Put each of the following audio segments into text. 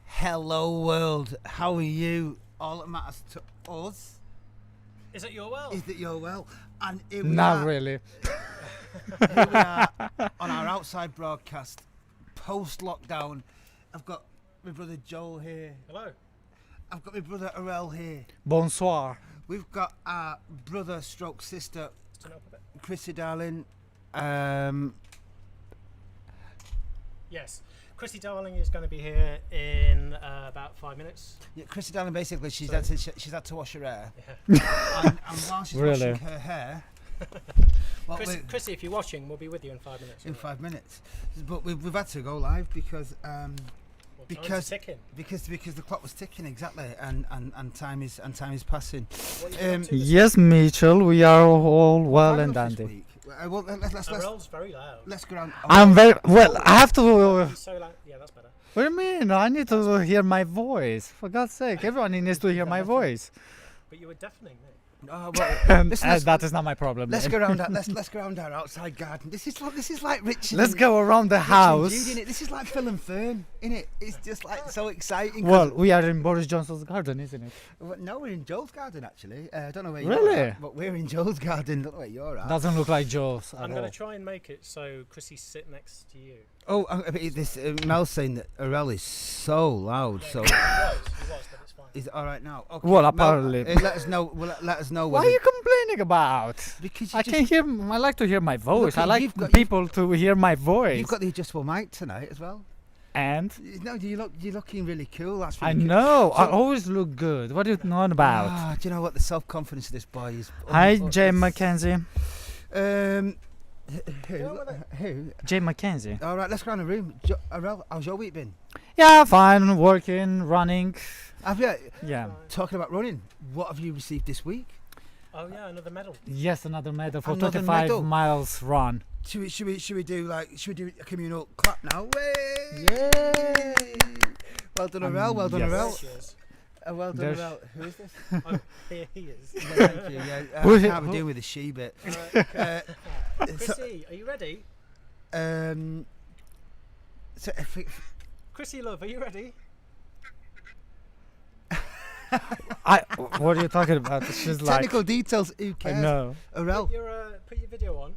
Hello world, how are you? All that matters to us is that you're well. is that you're well. And here we Not are, really. here we are on our outside broadcast, post-lockdown. I've got my brother Joel here. Hello. I've got my brother Arel here. Bonsoir. We've got our brother stroke sister, Turn it up a bit. Chrissy darling. Yes. Chrissy Darling is going to be here in about 5 minutes. Yeah, Chrissy darling, basically she's So- had to wash her hair. Yeah. and while she's Really? washing her hair, well, Chrissy, if you're watching, we'll be with you in 5 minutes. in 5 minutes. But we've had to go live because Well, because- time's ticking. because the clock was ticking exactly, and time is passing. What are you up to this Yes, Mitchell, we are all well and Fabulous this dandy. week. Well, let's Arel's very loud. let's go around. I'm very well. I have to. He's so loud. Yeah, that's better. What do you mean? I need to hear my voice. For God's sake, everyone needs to hear my voice. But you were deafening me. Oh, well, And listen, that is not my problem. let's mate. go around. Let's go around our outside garden. This is like Richard. Let's go around the Richard and house. Jude, innit? This is like Phil and Fern, innit? It's just like so exciting. Well, we are in Boris Johnson's garden, isn't it? No, we're in Joel's garden actually. I don't know where Really? you're at, but we're in Joel's garden. Don't know where you're at. Doesn't look like Joe's I'm at going all. to try and make it so Chrissy sit next to you. Oh, this Mel's saying that Arel is so loud. So He was, but it's fine. is it all right now? Okay. Well, Mel, apparently. let us know. Let us know. What are whether- you complaining about? Because I can hear. I like to hear my voice. Look, I like you've got- people to hear my voice. You've got the adjustable mic tonight as well. And No, you're looking really cool. That's I really cool. know, I So- always look good. What are you on about? Ah, do you know what? The self-confidence of this boy is. Hi, Jay it's- Mackenzie. Who? Jay Mackenzie. All right, let's go in the room. Arel, how's your week been? Yeah, fine. Working, running. Have you Yeah. talking about running? What have you received this week? Oh yeah, another medal. Yes, another medal for Another 25 medal? miles run. Should we do a communal clap now? Yay! Well done, Arel. Well done, yes. Arel. Cheers. Well done, There's- Arel. Who is this? Oh, here he is. Yeah, thank you. Yeah, Who I is it? can't be Who- doing with the she bit. Chrissy, are you ready? So Chrissy, love, are you ready? What are you talking about? She's like, technical details. Who I cares? know. Arel, Put your video on.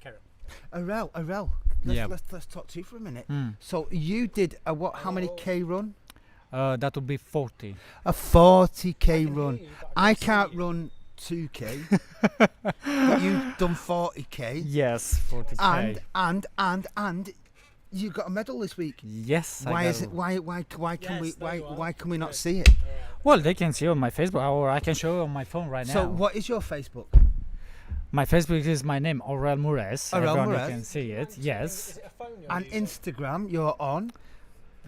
Carry on. Arel. Yeah. Let's talk to you for a minute. Mm. So you did a what? How many K run? That would be 40. A 40K can run. hear you, but I can't see can't you. run 2K. But you've done 40K. Yes, 40k. And you got a medal this week. Yes. I Why got is it? Why can Yes, we? there you are. Why can we not Good. see it? Well, they can see on my Facebook, or I can show you on my phone right So now. what is your Facebook? My Facebook is my name, Aurel Mures. Aurel Everyone Mures. can see it. Yes. Is it a phone you're And using? Instagram, you're on.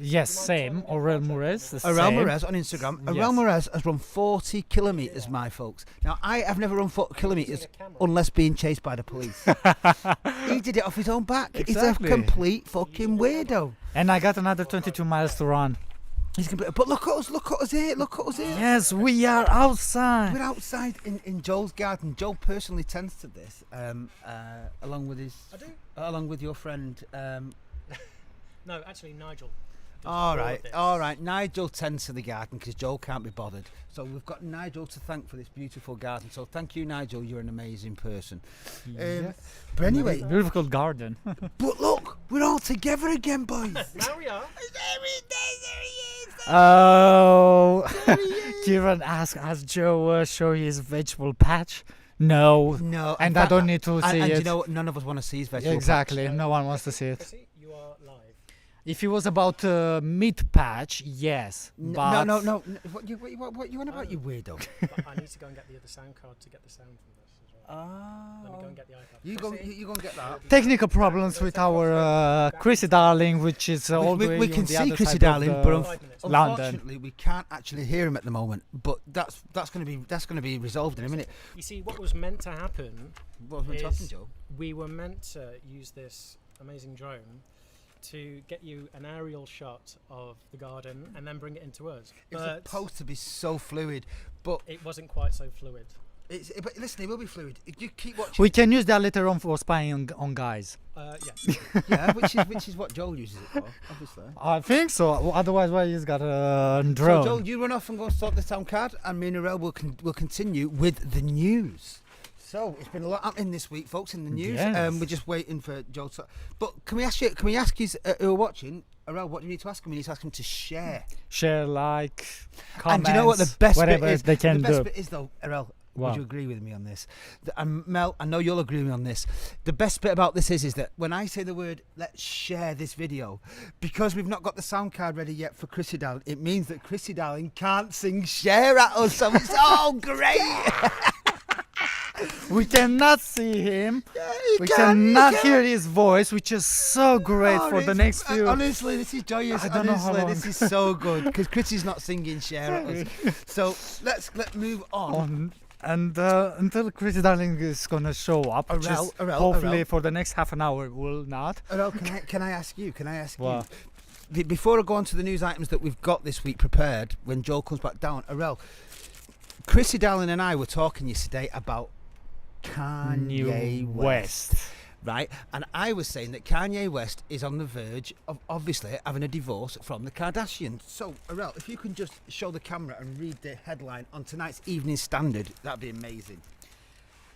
Yes, same. Aurel Mures. The Arel same. Mures on Instagram. Yes. Arel Mures has run 40 kilometres, my folks. Now, I have never run 40 kilometres Using a camera. unless being chased by the police. He did it off his own back. Exactly. He's a complete fucking weirdo. And I got another 22 miles to run. He's complete. But look at us here. Look at us here. Yes, we are outside. We're outside in Joel's garden. Joel personally tends to this, along with I do. along with your friend. No, actually, Nigel. does All all of right, this. all right. Nigel tends to the garden because Joel can't be bothered. So we've got Nigel to thank for this beautiful garden. So thank you, Nigel. You're an amazing person. Yes. But anyway, Beautiful garden. but look, we're all together again, boys. Now we are. Oh, Kieran asked Joe show his vegetable patch. No, No, and in I fact, don't need to see and it. you know what? None of us want to see his vegetable. Exactly, no one wants to see it. Chrissy, you are live. If it was about meat patch, yes, but No. What you on about, you weirdo? But I need to go and get the other sound card to get the sound from this as well. Let me go and get the iPad. You go Chrissy, and get that. technical problems with our Chrissy Darling, which is all the way we can on the see other Chrissy side Darling, of but the- 5 minutes. London. unfortunately we can't actually hear him at the moment. But that's going to be resolved in a minute. You see, what was meant to happen, What was Is- talking, Joe? we were meant to use this amazing drone to get you an aerial shot of the garden and then bring it into us. It's But supposed to be so fluid, but it wasn't quite so fluid. but listen, it will be fluid. You keep watching. We can use that later on for spying on guys. Yes. Yeah, which is what Joel uses it for, obviously. I think so. Otherwise, why he's got a So drone? Joel, you run off and go and sort the sound card, and me and Arel will continue with the news. So it's been a lot happening this week, folks, in the news. Yes. We're just waiting for Joel. But can we ask you who are watching? Arel, what do you need to ask him? We need to ask him to share. Share, like, And comments, do you know what the best whatever bit is? they can the best do. bit is though, Arel. Wow. Would you agree with me on this? And Mel, I know you'll agree with me on this. The best bit about this is that when I say the word, let's share this video, because we've not got the sound card ready yet for Chrissy Darling, it means that Chrissy Darling can't sing share at us. So it's all great. We cannot see him. Yeah, you We can, you cannot can. hear his voice, which is so great Oh, for the it's- next few. Honestly, this is joyous. I don't know how Honestly, long. this is so good because Chrissy's not singing share at us. So let's move on. Until Chrissy Darling is gonna show up, which is Arel, hopefully Arel. for the next half an hour will not. Arel, can I ask you? What? Before I go on to the news items that we've got this week prepared, when Joel comes back down, Arel, Chrissy Darling and I were talking yesterday about Kanye West, right? And I was saying that Kanye West is on the verge of obviously having a divorce from the Kardashians. So, Arel, if you can just show the camera and read the headline on tonight's Evening Standard, that'd be amazing.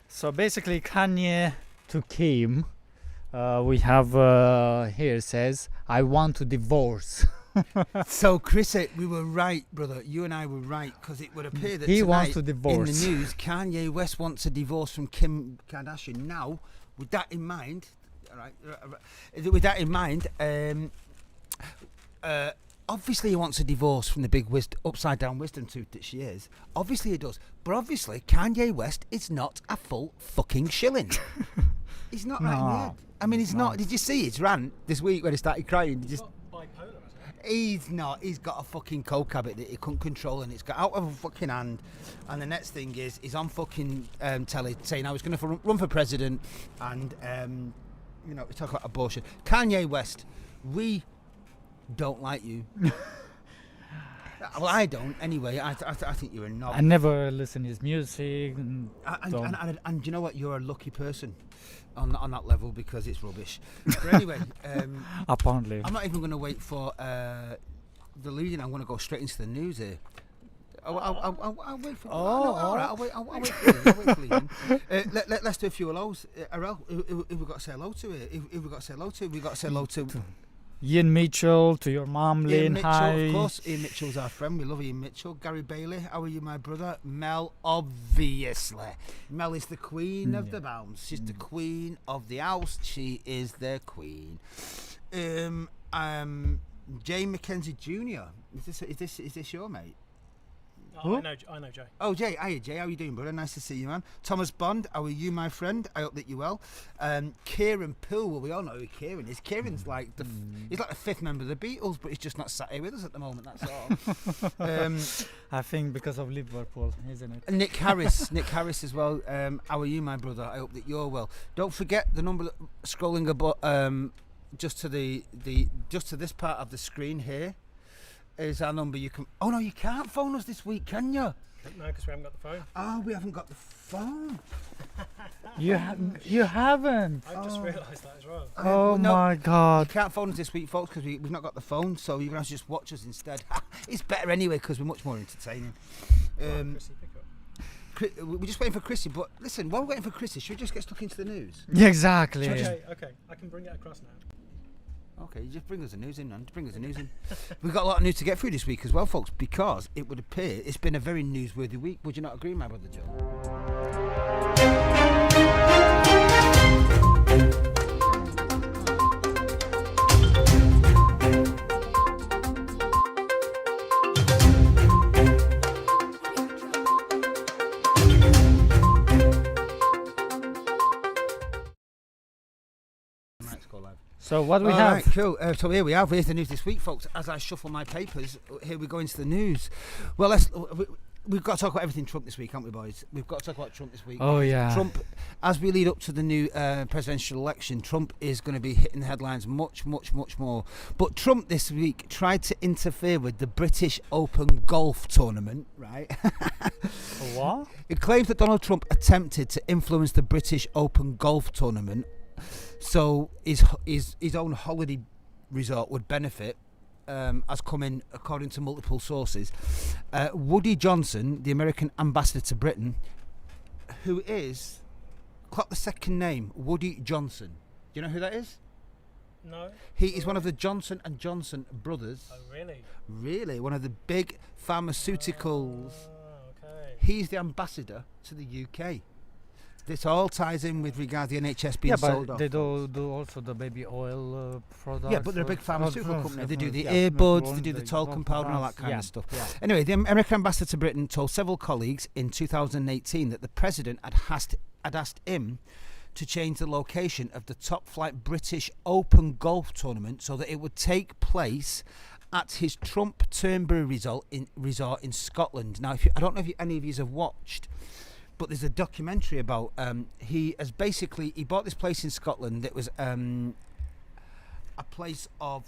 So basically, Kanye to Kim, we have here says, "I want to divorce." So, Chrissy, we were right, brother. You and I were right, because it would appear that He tonight wants to in divorce. the news, Kanye West wants a divorce from Kim Kardashian. Now, with that in mind, right. With that in mind, obviously he wants a divorce from the big upside down wisdom tooth that she is. Obviously he does. But obviously Kanye West is not a full fucking shilling. He's not right in the head. I mean, he's not. Did you see his rant this week when he started crying? He's got bipolar, hasn't He's not. He's got a fucking coke habit that he couldn't control, and it's got out of a fucking hand. And the next thing is, he's on fucking telly saying I was going to run for president, and we talk about abortion. Kanye West, we don't like you. Well, I don't. Anyway, I think you're a knob. I never listen to his music. And you know what? You're a lucky person on that level because it's rubbish. But anyway, apparently, I'm not even going to wait for the leading. I'm going to go straight into the news here. I'll wait for. All right. I'll wait for leading. Let's do a few hellos. Arel, who we got to say hello to here? Who we got to say hello to? We got to say hello to. Ian Mitchell, to your mom, Lynn. Mitchell, hi. Of course, Ian Mitchell's our friend. We love Ian Mitchell. Gary Bailey, how are you, my brother? Mel, obviously. Mel is the queen of the bounce. She's the queen of the house. She is the queen. Jay McKenzie Jr. Is this your mate? I know Jay. Oh, Jay. Hiya, Jay. How are you doing, brother? Nice to see you, man. Thomas Bond, how are you, my friend? I hope that you're well. Kieran Poole, well, we all know who Kieran is. Kieran's like he's like the fifth member of the Beatles, but he's just not sat here with us at the moment, that's all. I think because of Liverpool, isn't it? Nick Harris as well. How are you, my brother? I hope that you're well. Don't forget the number scrolling above, just to this part of the screen here. Is our number. You can. Oh no, you can't phone us this week, can you? No, because we haven't got the phone. Oh, we haven't got the phone. You haven't. I've just realised that as well. Oh no, my God! You can't phone us this week, folks, because we've not got the phone. So you're gonna have to just watch us instead. It's better anyway because we're much more entertaining. Chrissy, pick up. We're just waiting for Chrissy. But listen, while we're waiting for Chrissy, should we just get stuck into the news? Yeah, exactly. Okay, I can bring it across now. Okay, you just bring us the news in, man. Just bring us the news in. We've got a lot of news to get through this week as well, folks, because it would appear it's been a very newsworthy week. Would you not agree, my brother Joe? So what do we All have? right, cool. So here we have. Here's the news this week, folks. As I shuffle my papers, here we go into the news. Well, we've got to talk about everything Trump this week, haven't we, boys? We've got to talk about Trump this week. Oh yeah. Trump, as we lead up to the new presidential election, Trump is going to be hitting the headlines much more. But Trump this week tried to interfere with the British Open golf tournament, right? What? It claims that Donald Trump attempted to influence the British Open golf tournament so his own holiday resort would benefit, as coming according to multiple sources. Woody Johnson, the American ambassador to Britain, who is, clock the second name, Woody Johnson. Do you know who that is? No. He is one of the Johnson and Johnson brothers. Oh really? Really, one of the big pharmaceuticals. Okay. He's the ambassador to the UK. This all ties in with regards to the NHS being sold off. They do also the baby oil products. Yeah, but they're a big pharmaceutical company. They do the yeah, earbuds, they do the talcum powder and all that kind of stuff. Yeah. Anyway, the American ambassador to Britain told several colleagues in 2018 that the president had asked him to change the location of the top-flight British Open golf tournament so that it would take place at his Trump Turnberry resort in Scotland. Now, I don't know if any of you have watched, but there's a documentary about he bought this place in Scotland that was a place of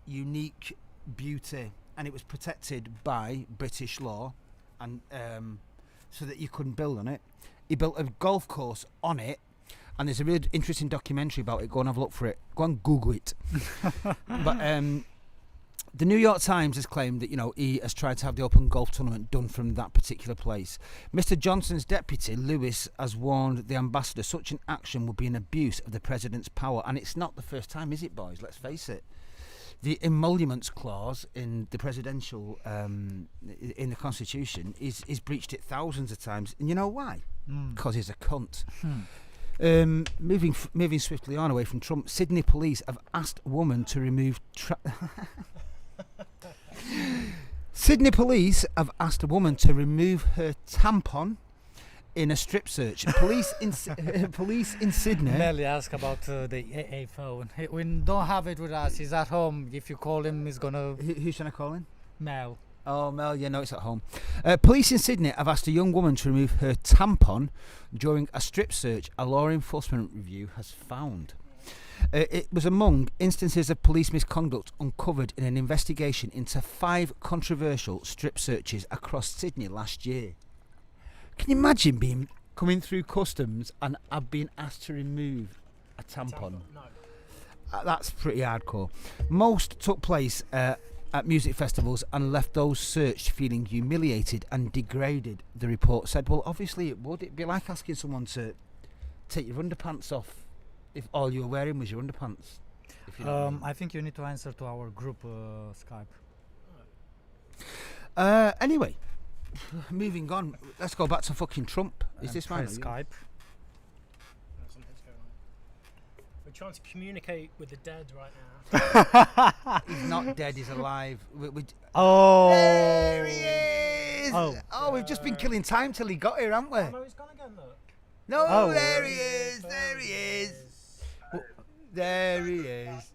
unique beauty, and it was protected by British law, and so that you couldn't build on it. He built a golf course on it, and there's a really interesting documentary about it. Go and have a look for it. Go and Google it. But the New York Times has claimed that, he has tried to have the Open golf tournament done from that particular place. Mr. Johnson's deputy, Lewis, has warned the ambassador such an action would be an abuse of the president's power. And it's not the first time, is it, boys? Let's face it. The emoluments clause in the presidential, in the Constitution, is breached it thousands of times. And you know why? Because he's a cunt. Moving swiftly on away from Trump, Sydney police have asked a woman to remove. Sydney police have asked a woman to remove her tampon in a strip search. Police in Sydney. Merely ask about the AA phone. We don't have it with us. He's at home. If you call him, he's gonna. Who's trying to call in? Mel. Oh, Mel, yeah, no, it's at home. Police in Sydney have asked a young woman to remove her tampon during a strip search a law enforcement review has found. It was among instances of police misconduct uncovered in an investigation into 5 controversial strip searches across Sydney last year. Can you imagine coming through customs and I've been asked to remove a tampon? No. That's pretty hardcore. Most took place at music festivals and left those searched feeling humiliated and degraded, the report said. Well, obviously it would. It'd be like asking someone to take your underpants off if all you were wearing was your underpants. If you know what I mean. I think you need to answer to our group Skype. Anyway, moving on. Let's go back to fucking Trump. Is this man? Skype? No, something's going on. We're trying to communicate with the dead right now. He's not dead. He's alive. Oh. There he is. Oh. We've just been killing time till he got here, haven't we? Oh, no, he's gone again, look. No, Oh. there he is. There he is. There he is.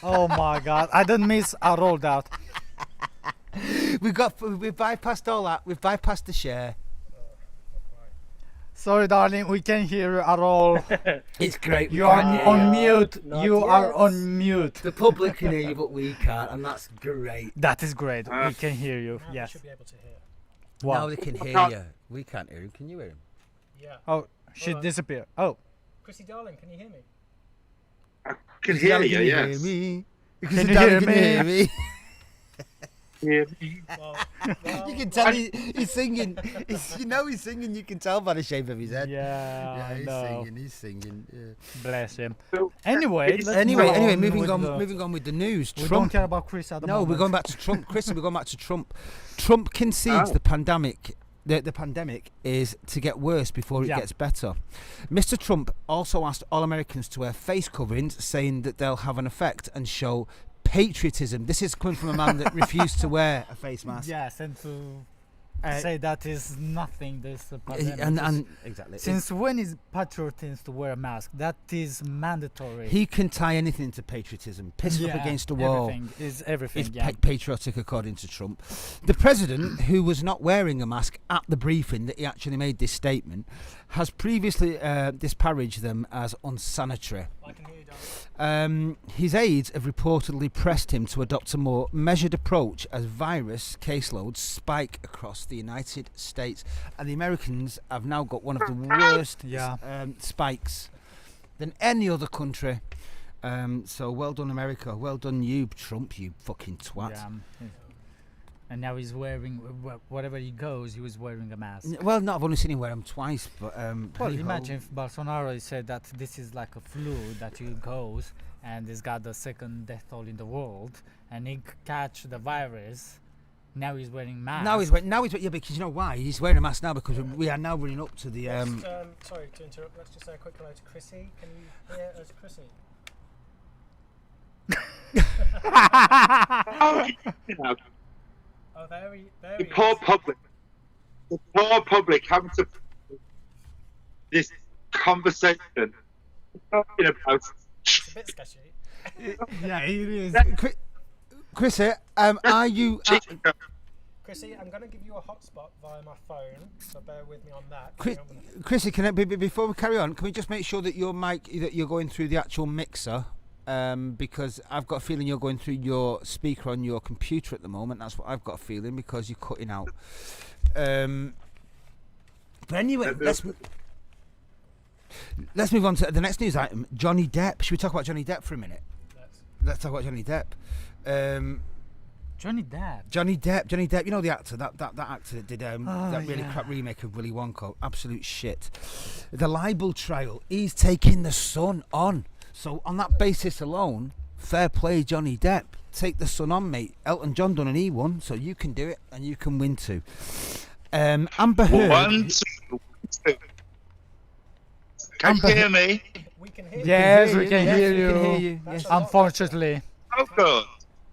Oh my God! I didn't miss a rolled out. We've bypassed all that. We've bypassed the share. Sorry, darling, we can hear you at all. It's great. You are on mute. You are yet. on mute. The public can hear you, but we can't, and that's great. That is great. We can hear you. Now Yes. we should be able to hear. Wow. Now they can hear you. We can't hear him. Can you hear him? Yeah. Oh, she on. disappeared. Oh. Chrissy, darling, can you hear me? I can hear you, Can you yes. hear me? Can you hear Can you hear me? Well, You can tell he's singing. He's singing. You can tell by the shape of his head. Yeah, I know. He's singing. Yeah. Bless him. So, Anyway, let's Anyway, move moving on. with Moving on with the news. We don't Trump. care about Chris at the No, moment. we're going back to Trump. Chris, we're going back to Trump. Trump concedes Oh. the pandemic. The pandemic is to get worse before it Yeah. gets better. Mr. Trump also asked all Americans to wear face coverings, saying that they'll have an effect and show patriotism. This is coming from a man that refused to wear a face mask. Yes, and to say that is nothing. This pandemic. And exactly. Since when is patriotism to wear a mask? That is mandatory. He can tie anything to patriotism. Piss up against the wall. Everything is everything. Is Yeah. patriotic, according to Trump. The president, who was not wearing a mask at the briefing that he actually made this statement, has previously disparaged them as unsanitary. I can hear you, darling. His aides have reportedly pressed him to adopt a more measured approach as virus caseloads spike across the United States, and the Americans have now got one of the worst spikes than any other country. So well done, America. Well done, you, Trump, you fucking twat. Yeah. And now he's wearing wherever he goes. He was wearing a mask. Well, no, I've only seen him wear them twice, but Well, hey-ho. imagine if Bolsonaro said that this is like a flu that he goes and he's got the second death toll in the world, and he catch the virus. Now he's wearing mask. Now he's yeah, because you know why he's wearing a mask now, because we are now running up to the Sorry to interrupt. Let's just say a quick hello to Chrissy. Can you hear us, Chrissy? Oh, there he the is. poor public having to this conversation talking about It's a bit sketchy. Yeah, he is. Chris, are you? chicken. Chrissy, I'm going to give you a hotspot via my phone, so bear with me on that. Chrissy, can I, before we carry on, can we just make sure that your mic, that you're going through the actual mixer? Because I've got a feeling you're going through your speaker on your computer at the moment. That's what I've got a feeling, because you're cutting out. But anyway, let's move on to the next news item. Johnny Depp. Should we talk about Johnny Depp for a minute? Let's talk about Johnny Depp. Johnny Depp. Johnny Depp. You know the actor, that actor that did that really yeah. crap remake of Willy Wonka. Absolute shit. The libel trial. He's taking the Sun on. So on that basis alone, fair play, Johnny Depp. Take the Sun on, mate. Elton John done and he won, so you can do it and you can win too. Amber Heard. 1, 2, 2. Can you hear me? We can hear Yes, we can Yes, hear we can you. hear you. That's Yes. a lot Unfortunately. Oh, good.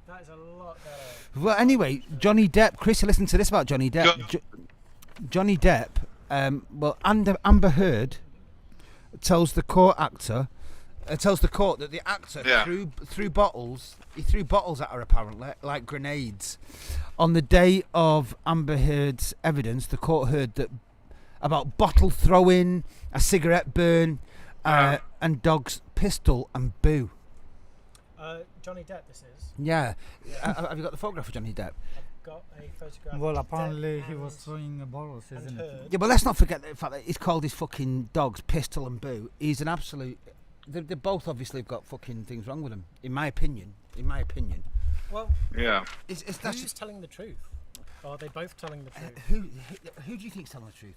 That is a lot better. Well, anyway, Johnny Depp. Chris, you listen to this about Johnny Depp. Good. Johnny Depp. Well, Amber Heard tells the court that the actor Yeah. threw bottles. He threw bottles at her apparently, like grenades. On the day of Amber Heard's evidence, the court heard that about bottle throwing, a cigarette burn, and dog's pistol and boo. Johnny Depp, this is. Yeah. Have you got the photograph of Johnny Depp? I've got a photograph. Well, of apparently Depp he was and- throwing bottles, and isn't it? Heard. Yeah, but let's not forget the fact that he's called his fucking dogs Pistol and Boo. He's an absolute. They both obviously have got fucking things wrong with them, in my opinion. Well, Yeah. It's that's who's just, telling the truth? Or are they both telling the truth? who do you think's telling the truth?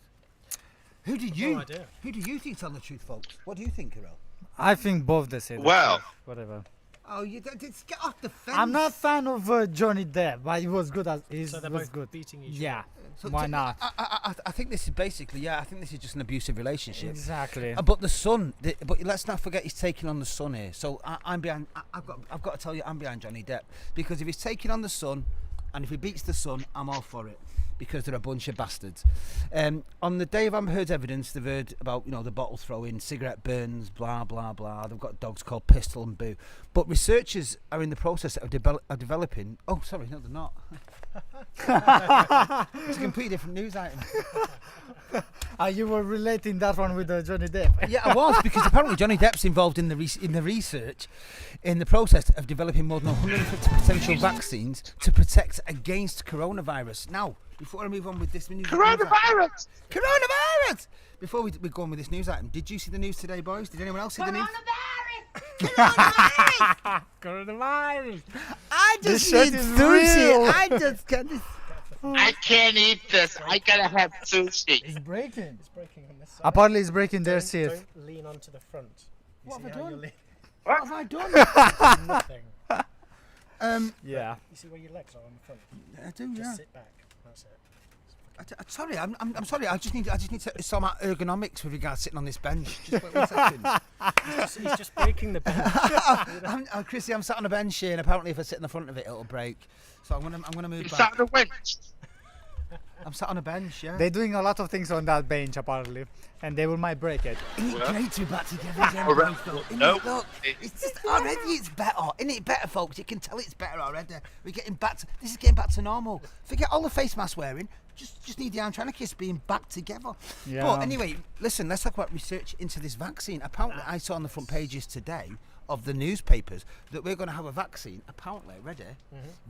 Who do no you? idea. Who do you think's telling the truth, folks? What do you think, Carell? I think both they say the Well. truth, whatever. Oh, just get off the fence. I'm not a fan of Johnny Depp, but he was good as he So they're was both good. beating each Yeah, So why t- not? I think this is basically, I think this is just an abusive relationship. Exactly. But the son, but let's not forget he's taking on the son here. So I'm behind. I've got to tell you, I'm behind Johnny Depp because if he's taking on the son, and if he beats the son, I'm all for it because they're a bunch of bastards. On the day of Amber Heard's evidence, they've heard about the bottle throwing, cigarette burns, blah blah blah. They've got dogs called Pistol and Boo. But researchers are in the process of developing. Oh, sorry, no, they're not. It's a completely different news item. You were relating that one with Johnny Depp. Yeah, I was because apparently Johnny Depp's involved in the research, in the process of developing more than 150 potential vaccines to protect against coronavirus. Now, before I move on with this news, Coronavirus! coronavirus. Before we go on with this news item, did you see the news today, boys? Did anyone else see the news? Coronavirus. I This just shit need is sushi. real. I just can't. I can't eat this. I gotta have sushi. It's breaking. It's breaking on this side. Apparently, it's breaking their Don't- seat. Don't lean onto the front. You What see have I how done? you're lean- What have I done? Nothing. Yeah, You see where your legs are on the front? I do. Just Yeah. sit back. That's it. Sorry, I'm sorry. I just need to sort out ergonomics with regards to sitting on this bench. Just wait 1 second. He's just breaking the bench. Chrissy, I'm sat on a bench here, and apparently, if I sit in the front of it, it'll break. So I'm gonna move You back. sat on a wench. I'm sat on a bench, yeah. They're doing a lot of things on that bench, apparently, and they might break it. Isn't it great to be back together again, Alright. boys, though? Isn't No. it? Look, it's just already it's better. Isn't it better, folks? You can tell it's better already. We're getting back to this is getting back to normal. Forget all the face mask wearing. Just need the Armchair Anarchists being back together. Yeah. But anyway, listen. Let's talk about research into this vaccine. Apparently, I saw on the front pages today of the newspapers that we're going to have a vaccine. Apparently, ready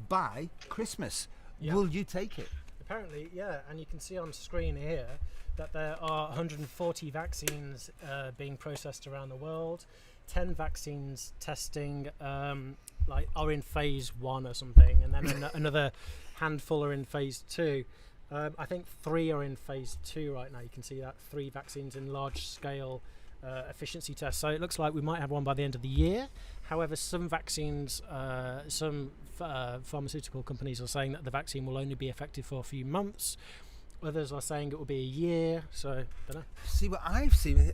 by Christmas. Yeah. Will you take it? Apparently, yeah, and you can see on screen here that there are 140 vaccines being processed around the world. 10 vaccines testing, are in phase 1 or something, and then another handful are in phase 2. I think 3 are in phase 2 right now. You can see that 3 vaccines in large-scale efficiency tests. So it looks like we might have one by the end of the year. However, some vaccines, pharmaceutical companies are saying that the vaccine will only be effective for a few months. Others are saying it will be a year. So, I don't know. See what I've seen,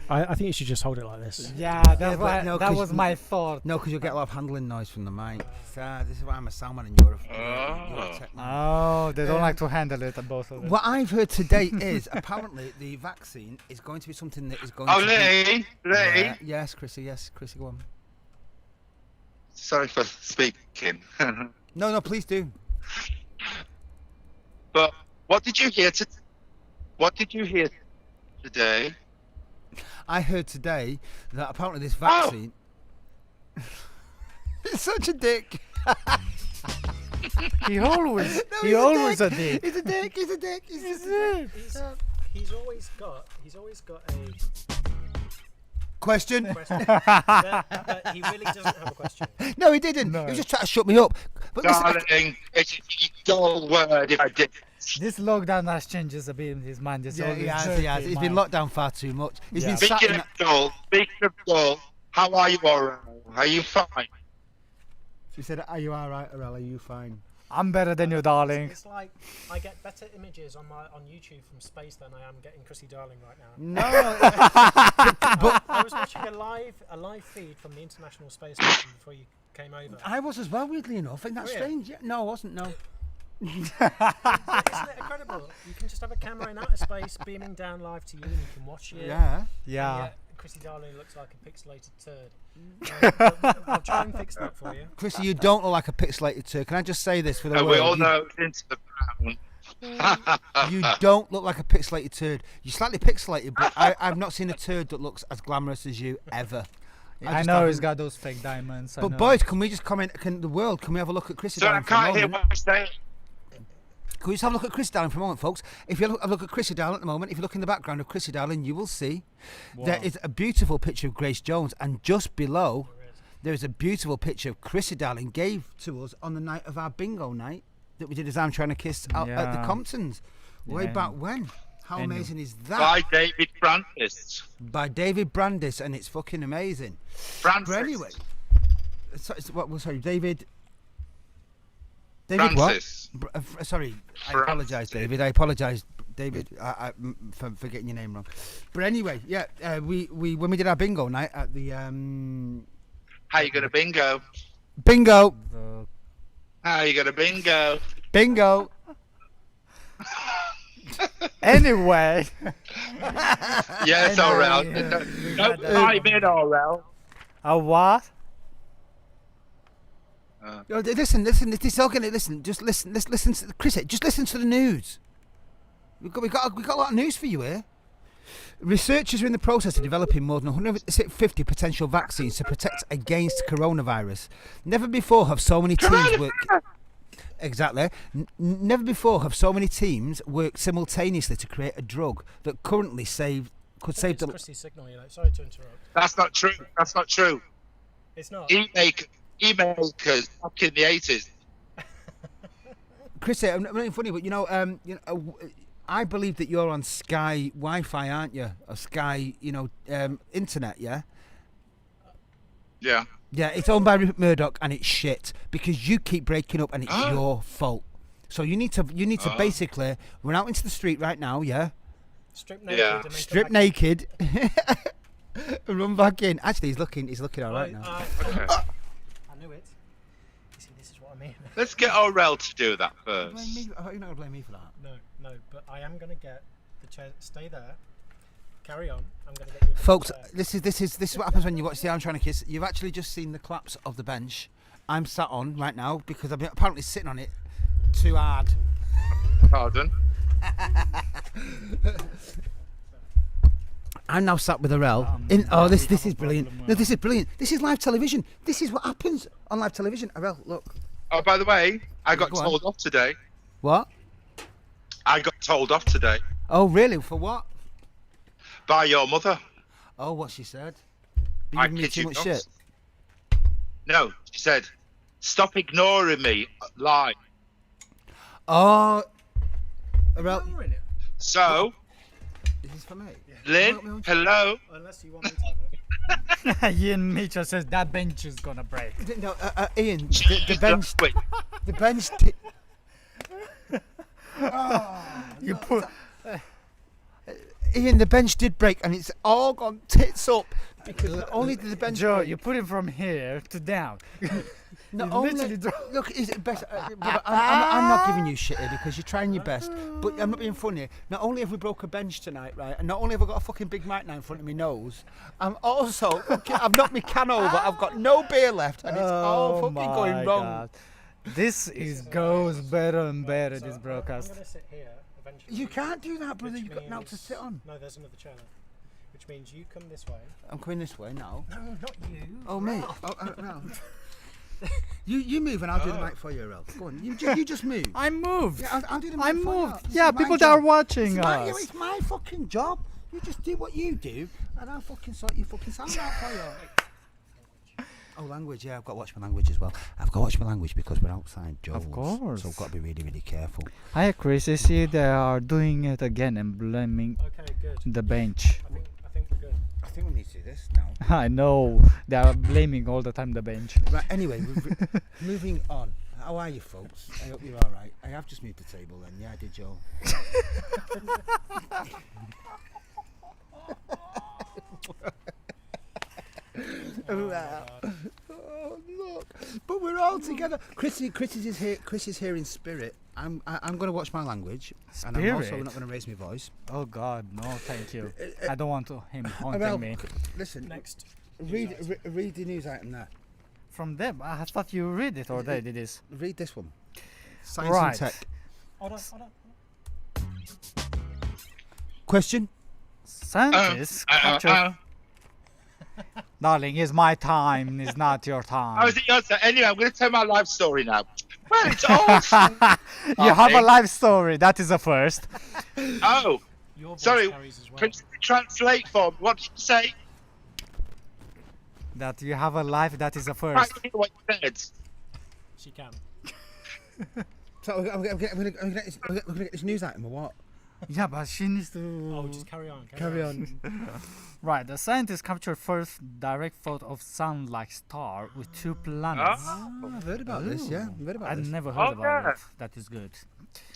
I think you should just hold it like this. Yeah, Yeah, that's but why, no, that 'cause was my thought. no, because you'll get a lot of handling noise from the mic. So, this is why I'm a soundman and you're a tech man. Oh, they don't like to handle it, both of them. What I've heard today is apparently the vaccine is going to be something that is going Oh, to be... Lee. Yeah, yes, Chrissy, go on. Sorry for speaking. No, please do. But what did you hear today? I heard today that apparently this vaccine... It's such a dick. He always, No, he he's always a a dick. He's a dick, he's a dick. He's just a dick. He's always got a Question? question, but he really doesn't have a question. No, he didn't. No. He was just trying to shut me up. But listen, Darling, it's a dull word if I did. This lockdown has changed a bit in his mind. It's yeah, always he has. dirty He's been mind. locked down far too much. He's Yeah. been sat Speaking in... of dull, how are you, Aurel? Are you fine? She said, are you alright, Arel? Are you fine? I'm better than you, darling. It's like I get better images on YouTube from space than I am getting Chrissy Darling right now. No. But I was watching a live feed from the International Space Station before you came over. I was as well, weirdly enough. Isn't that Were you? strange? Yeah. No, I wasn't. No. Isn't it incredible? You can just have a camera in outer space beaming down live to you, and you can watch it. Yeah. And Yeah. yet Chrissy Darling looks like a pixelated turd. I'll try and fix that for you. Chrissy, you don't look like a pixelated turd. Can I just say this for the And world? we all know it's into the brown. You don't look like a pixelated turd. You're slightly pixelated, but I've not seen a turd that looks as glamorous as you ever. I just know haven't. he's got those fake diamonds. I But know. boys, can we just comment? Can we have a look at Chrissy So I Darling for a can't hear moment? what you're saying. Can we just have a look at Chrissy Darling for a moment, folks? If you have a look at Chrissy Darling at the moment, if you look in the background of Chrissy Darling, you will see there is a beautiful picture of Grace Jones, and just below there is a beautiful picture of Chrissy Darling gave to us on the night of our bingo night that we did as Armchair Anarchists out at the Yeah. Comptons way Yeah. back when. How I know. amazing is that? By David Francis. By David Brandis, and it's fucking amazing. Francis. But anyway, sorry, David. David Francis. what? Sorry, I Francis. apologise, David. I apologise, David, for getting your name wrong. But anyway, yeah, we when we did our bingo night at the How you gonna bingo? bingo, The- How you gonna bingo? bingo. Anyway. Yes, I know, Orel. yeah. Don't time in, Orel. A what? Listen. This is all gonna listen. Just listen. Listen to Chris. Just listen to the news. We got a lot of news for you here. Researchers are in the process of developing more than 150 potential vaccines to protect against coronavirus. Never before have so many teams worked. Exactly. Never before have so many teams worked simultaneously to create a drug that currently could save It's the. Chrissy's signal, you know. Sorry to interrupt. That's not true. That's not true. It's not. E-makers back in the 80s. Chris, I'm not being funny, but I believe that you're on Sky Wi-Fi, aren't you? Or Sky, internet, yeah. Yeah. Yeah, it's owned by Rupert Murdoch, and it's shit because you keep breaking up, and it's your fault. So you need to basically run out into the street right now, yeah. Strip naked. Yeah. And then Strip come back naked, and run back in. Actually, he's looking all right in. now. I knew it. You see, this is what I mean. Let's get Orel to do that Blame first. me. You're not gonna blame me for that. No, but I am gonna get the chair. Stay there. Carry on. I'm gonna get you. a Folks, chair. this is what happens when you watch the Armchair Anarchists. You've actually just seen the collapse of the bench I'm sat on right now because I'm apparently sitting on it too hard. Pardon? I'm now sat with Arel. This is brilliant. No, this is brilliant. This is live television. This is what happens on live television. Arel, look. Oh, by the way, I got Go on. told off today. What? I got told off today Oh, really? For what? by your mother. Oh, what she said? Be I giving me kid too you much not. shit. No, she said, stop ignoring me. Lie. Oh, Arel, Ignoring it, So, is this for me? Lynn, hello. unless you want me to have it. Ian Mitchell says that bench is gonna break. No, Ian, the bench, Wait, the bench. You put. Ian, the bench did break, and it's all gone tits up because not only did the bench Joe, break, you put it from here to down. not you only literally dro- look, is it best? Brother, I'm not giving you shit here because you're trying your best, but I'm not being funny. Not only have we broke a bench tonight, right, and not only have I got a fucking big mic now in front of my nose, I'm also I've knocked my can over. I've got no beer left, and it's all fucking going wrong. God. This goes better and better. This I'm broadcast. gonna sit here eventually. You can't do that, brother. which You've got now to means- sit on. No, there's another chair. Which means you come this way. I'm coming this way now. No, not you. Oh, me. No. You move and I'll do the mic for you, Ralph. Go on. You just move. I moved. Yeah, I'll do the mic I for you. moved. This Yeah, is my people that are job. watching It's my, us. it's my fucking job. You just do what you do, and I'll fucking sort your fucking sound out for you. Oh, language, yeah, I've got to watch my language as well. I've got to watch my language because we're outside Joel's. course. So I've got to be really, really careful. Hi, Chris. You see they are doing it again and blaming Okay, good. the bench. I think we're good. I think we need to do this now. I know they are blaming all the time the bench. Right, anyway, moving on. How are you, folks? I hope you're all right. I have just moved the table then. Yeah, I did, Joel. Oh, look. But we're all together. Chris is here. Chris is here in spirit. I'm going to watch my language. And I'm also Spirit? not going to raise my voice. Oh God, no, thank you. I don't want him haunting Well, me. listen, Next. read the news item there. From them, I thought you read it or they did this. Read this one. Science Right. and tech. Hold on. Question? Scientists capture. Darling, it's my time, it's not your time. Oh, is it yours? Anyway, I'm going to tell my life story now. Well, it's awesome. You have a life story, that is a first. Oh, Your voice sorry. carries as well. Can you translate for me? What did you say? That you have a life, that is a I first. can't hear what you said. She can. So I'm going to get this news item or what? Yeah, but she needs to. Oh, just carry on. Carry on. Right, the scientists captured first direct photo of sun-like star with two planets. Oh. I've heard about this, yeah. I've heard about I'd this. never heard about yeah. it. That is good.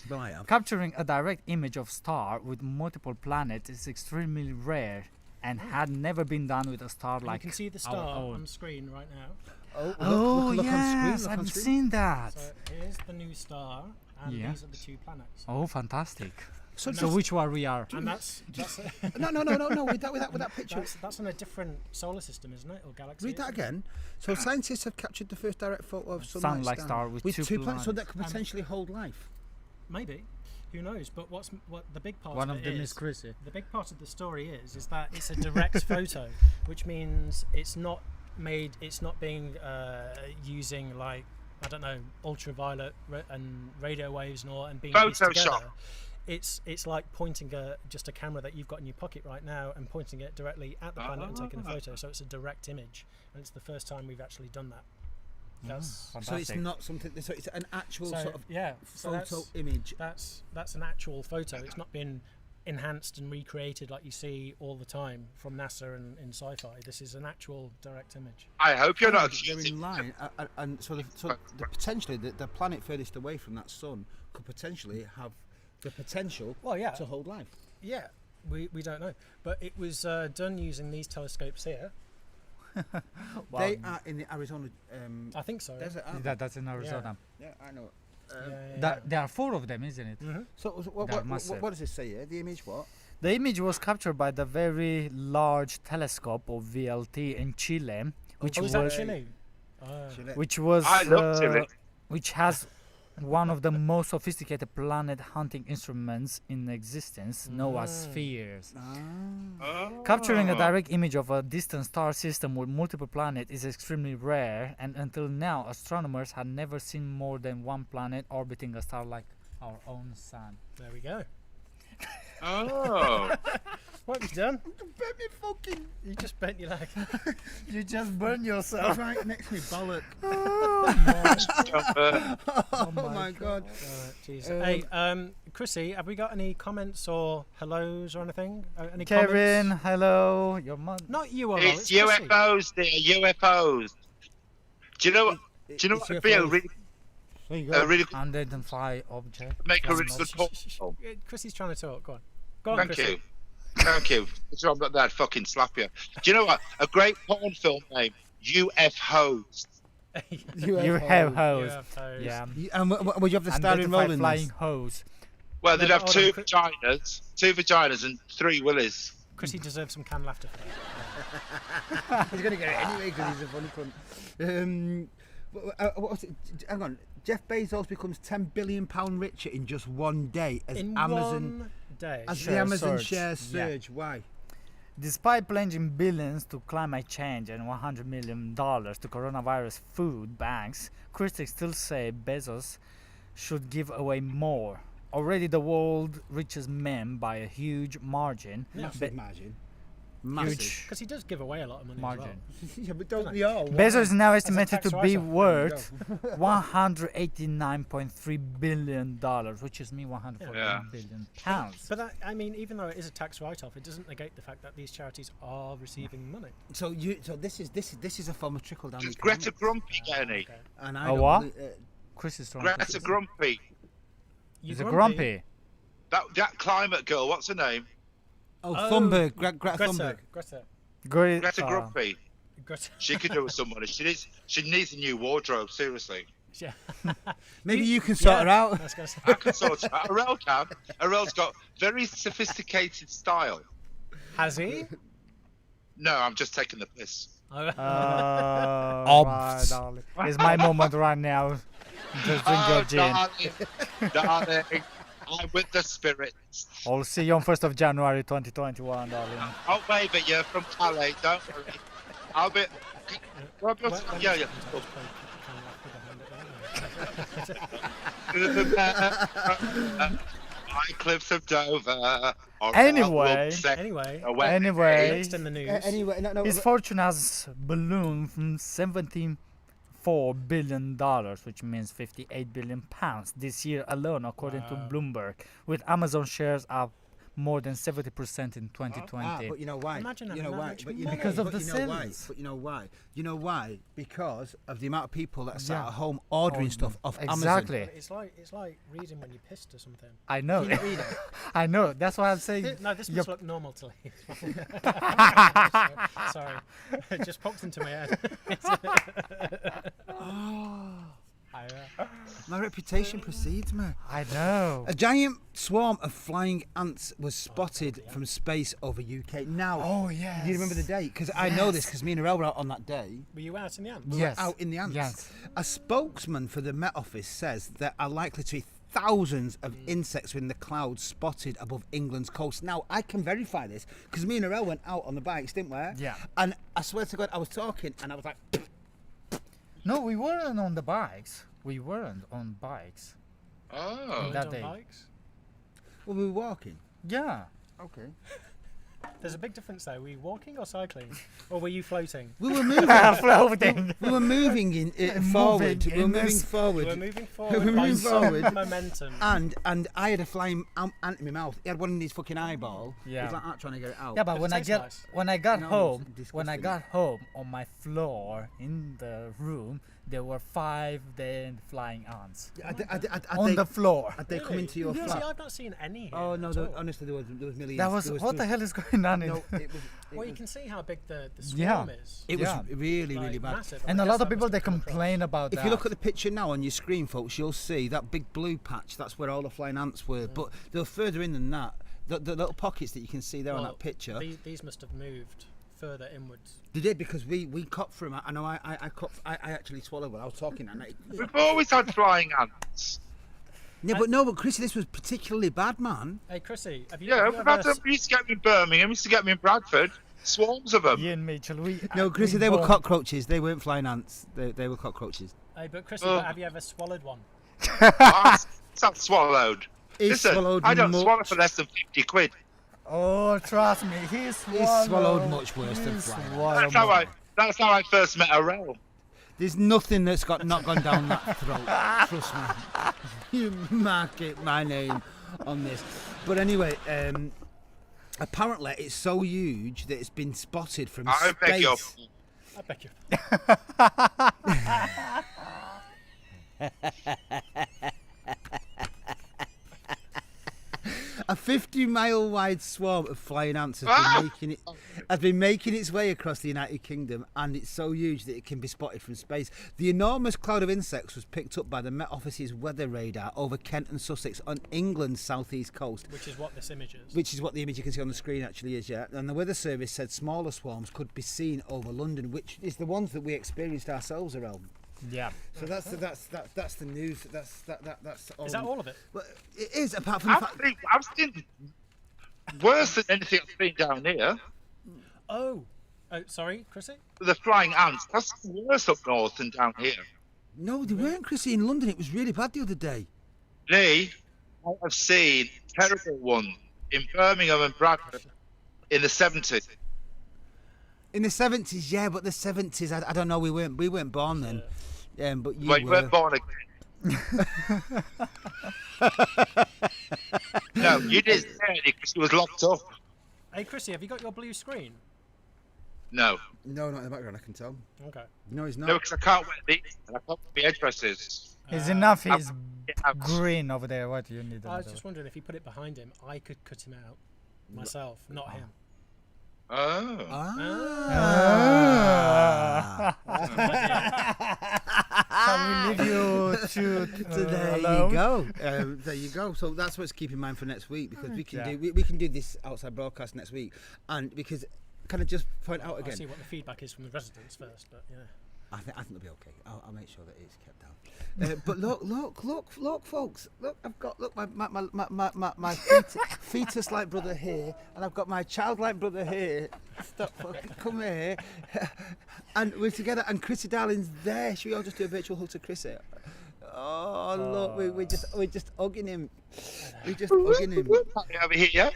But I have. Capturing a direct image of star with multiple planets is extremely rare and had never been done with a star You like can see the our star own. on screen right now. Oh, look yes, on screen, I've look on screen. seen that. So here's the new star, and Yeah. these are the two planets. Oh, fantastic. So So which one we are? And that's No, with that picture. that's on a different solar system, isn't it, or galaxy? Read that again. So scientists have captured the first direct photo of Sun-like star with two planets, so planets. that could potentially hold life. Maybe. Who knows? But what the big part One of of it them is is Chrissy. the big part of the story is that it's a direct photo, which means it's not being using like, I don't know, ultraviolet and radio waves and being pieced Photoshop. together. It's like pointing just a camera that you've got in your pocket right now and pointing it directly at the planet and taking a photo. So it's a direct image, and it's the first time we've actually done that. That's So it's not something. So it's an actual sort of yeah. So photo image. that's an actual photo. It's not been enhanced and recreated like you see all the time from NASA and in sci-fi. This is an actual direct image. I hope you're not They're in accusing. line, and so potentially the planet furthest away from that sun could potentially have the potential Well, yeah, to hold life. yeah. We don't know, but it was done using these telescopes here. They are in the Arizona I think so. desert. Aren't they? That's in Arizona. Yeah, I know. There are four of them, isn't it? So They're massive. what does it say here? The image what? The image was captured by the very large telescope of VLT in Chile, which Oh, was is that Chile? which was I love Chile. which has one of the most sophisticated planet hunting instruments in existence, known as spheres. Oh. Capturing a direct image of a distant star system with multiple planets is extremely rare, and until now, astronomers had never seen more than one planet orbiting a star like our own sun. There we go. Oh. What have you done? Bet me fucking You just bent your leg. You just burned yourself. right next to me, bollock. Uh, Oh my god. Jeez. Hey, Chrissy, have we got any comments or hellos or anything? Any Kevin, comments? hello. Your mom. Not you, Oral, it's Chrissy. UFOs, dear. UFOs. Do you know what? Do you know It's what would be a UFOs. really, There you a really good, Unidentified object. make a really Shh, good shh, porn shh, shh. film? Chrissy's trying to talk. Go on. Go on, Thank Chrissy. you. Thank you. So I'm not that fucking slap you. Do you know what? A great porn film name, UFOs. You have hose. UFOs. Yeah. And would you have the star Unidentified enrolled in flying this? hose. Well, they'd No, have hold two on, vaginas and 3 willies. Chrissy deserves some canned laughter for that. He's going to get it anyway because he's a funny cunt. What was it? Hang on. Jeff Bezos becomes £10 billion richer in just one day as In Amazon, one day. as the Share Amazon surge. shares Yeah. surge. Why? Despite pledging billions to climate change and $100 million to coronavirus food banks, critics still say Bezos should give away more. Already the world richest man by a huge margin. Massive margin. Massive. Huge Because he does give away a lot of money margin. Yeah, but don't we all? Bezos is now estimated tax to be write-off. worth $189.3 billion, which is me 140 Yeah. billion pounds. But that, I mean, even though it is a tax write-off, it doesn't negate the fact that these charities are receiving money. So this is a form of trickle down. Does Greta Grumpy get any? And I A don't what? believe, Chris is trying Greta to... Grumpy. He's a grumpy. That climate girl, what's her name? Oh, Thunberg. Greta Greta. Thunberg. Great. Greta Grumpy. Greta. She could do with some money. She needs a new wardrobe, seriously. Yeah. Maybe you can sort her out. I was gonna say. I can sort it out. Arel can. Arel's got very sophisticated style. Has he? No, I'm just taking the piss. Right, Obs. darling. It's my moment right now. Just drink your gin. Darling, I'm with the spirits. I'll see you on 1st of January 2021, darling. I'll wave at you from Calais, don't worry. I'll be... Yeah. High cliffs of Dover. Anyway. Next in the news. Anyway, no. His fortune has ballooned from $74 billion, which means 58 billion pounds this year alone, according to Bloomberg, with Amazon shares up more than 70% in 2020. But you know why? Imagine you know having that why? much But money. Because of but the you know why? sales. But you know why? You know why? Because of the amount of people that sat Yeah. at home ordering stuff off Exactly. Amazon. It's like reading when you pissed or something. I know. Can you read it? I know. That's why I'm saying. No, this Yep. must look normal to you. Sorry, it just popped into my head. My reputation precedes me. I know. A giant swarm of flying ants was spotted from space over UK. Now, Oh, yes. do you remember the date? Because I know this because me and Arel were out on that day. Were you out in the ants? We Yes. were out in the ants. Yes. A spokesman for the Met Office says there are likely to be thousands of insects in the clouds spotted above England's coast. Now, I can verify this because me and Arel went out on the bikes, didn't we? Yeah. And I swear to God, I was talking and I was like, No, we weren't on the bikes. We weren't on bikes. Oh. That On day. bikes? well, we were walking. Yeah. Okay. There's a big difference though. Were you walking or cycling, or were you floating? We were moving. Floating. We were moving forward. We were in moving this- forward. You were moving We were forward. by moving some forward. Momentum. And I had a flying ant in my mouth. He had one in his fucking eyeball. He Yeah. was like that trying to get it out. Yeah, but But when it I tastes get nice. when I got No, home, it's when I disgusting. got home on my floor in the room, there were 5 dead flying ants on the floor. Had they come into your See, flat? I've not seen any here. Oh no! at all. Honestly, there was millions. That was There what the hell is going on? No, in it was. Well, you can see how big the Yeah. swarm is. It was Yeah. really, Like, really bad. massive. And I a guess lot of that people must they have come across. complain about If that. you look at the picture now on your screen, folks, you'll see that big blue patch. That's where all the flying ants were. But they're further in than that. The little pockets that you can see there on Well, that picture. These must have moved further inwards. They did because we copped from. I know I actually swallowed when I was talking. And We've always had flying ants. yeah, but Chrissy, this was particularly bad, man. Hey, Chrissy, have you? Yeah, have you we've had ever them. We used to get them in Birmingham. We used to get them in Bradford. Swarms of them. Ian Mitchell, No, Chrissy, we they were bought- cockroaches. They weren't flying ants. They were cockroaches. Hey, but Chrissy, Oh. but have you ever swallowed one? I've swallowed. He Listen, swallowed I don't much. swallow for less than 50 quid. Oh, trust me, he swallowed much worse than he flying. swallowed That's how I first met Arel. There's nothing that's not gone down that throat. Trust me. You mark it my name on this. But anyway, apparently it's so huge that it's been spotted from I space. beg your I beg you. A 50-mile wide swarm of flying ants has been making its way across the United Kingdom, and it's so huge that it can be spotted from space. The enormous cloud of insects was picked up by the Met Office's weather radar over Kent and Sussex on England's southeast coast, Which is what this image is. which is what the image you can see on the screen actually is, yeah. And the weather service said smaller swarms could be seen over London, which is the ones that we experienced ourselves around. Yeah. So that's the news. That's all. Is that all of it? Well, it is, apart from the fact. I've seen worse than anything I've seen down here. Oh, sorry, Chrissy. The flying ants. That's worse up north than down here. No, they weren't, Chrissy. In London, it was really bad the other day. Lee, I have seen terrible ones in Birmingham and Bradford in the 70s. In the 70s, yeah, but the 70s, I don't know. We weren't born then. But you Well, you were. weren't born again. No, you didn't say anything because you was locked up. Hey, Chrissy, have you got your blue screen? No. No, not in the background. I can tell. Okay. No, he's not. No, because I can't wear these, and I can't wear the headdresses. It's enough. He's I'm- green over there. What do you need? I was another just wondering if he put it behind him, I could cut him out myself, not him. Oh. Shall we leave you to There alone? you go. There you go. So that's what's keep in mind for next week, because we can Yeah. we can do this outside broadcast next week, and because can I just point out I'll again? see what the feedback is from the residents first, but yeah. I think it'll be okay. I'll make sure that it's kept down. But look, folks. Look, I've got my fetus-like brother here, and I've got my childlike brother here. Stop, come here, and we're together. And Chrissy Darling's there. Should we all just do a virtual hug to Chrissy? Oh, look, we're just hugging him. We're just hugging him. Over here.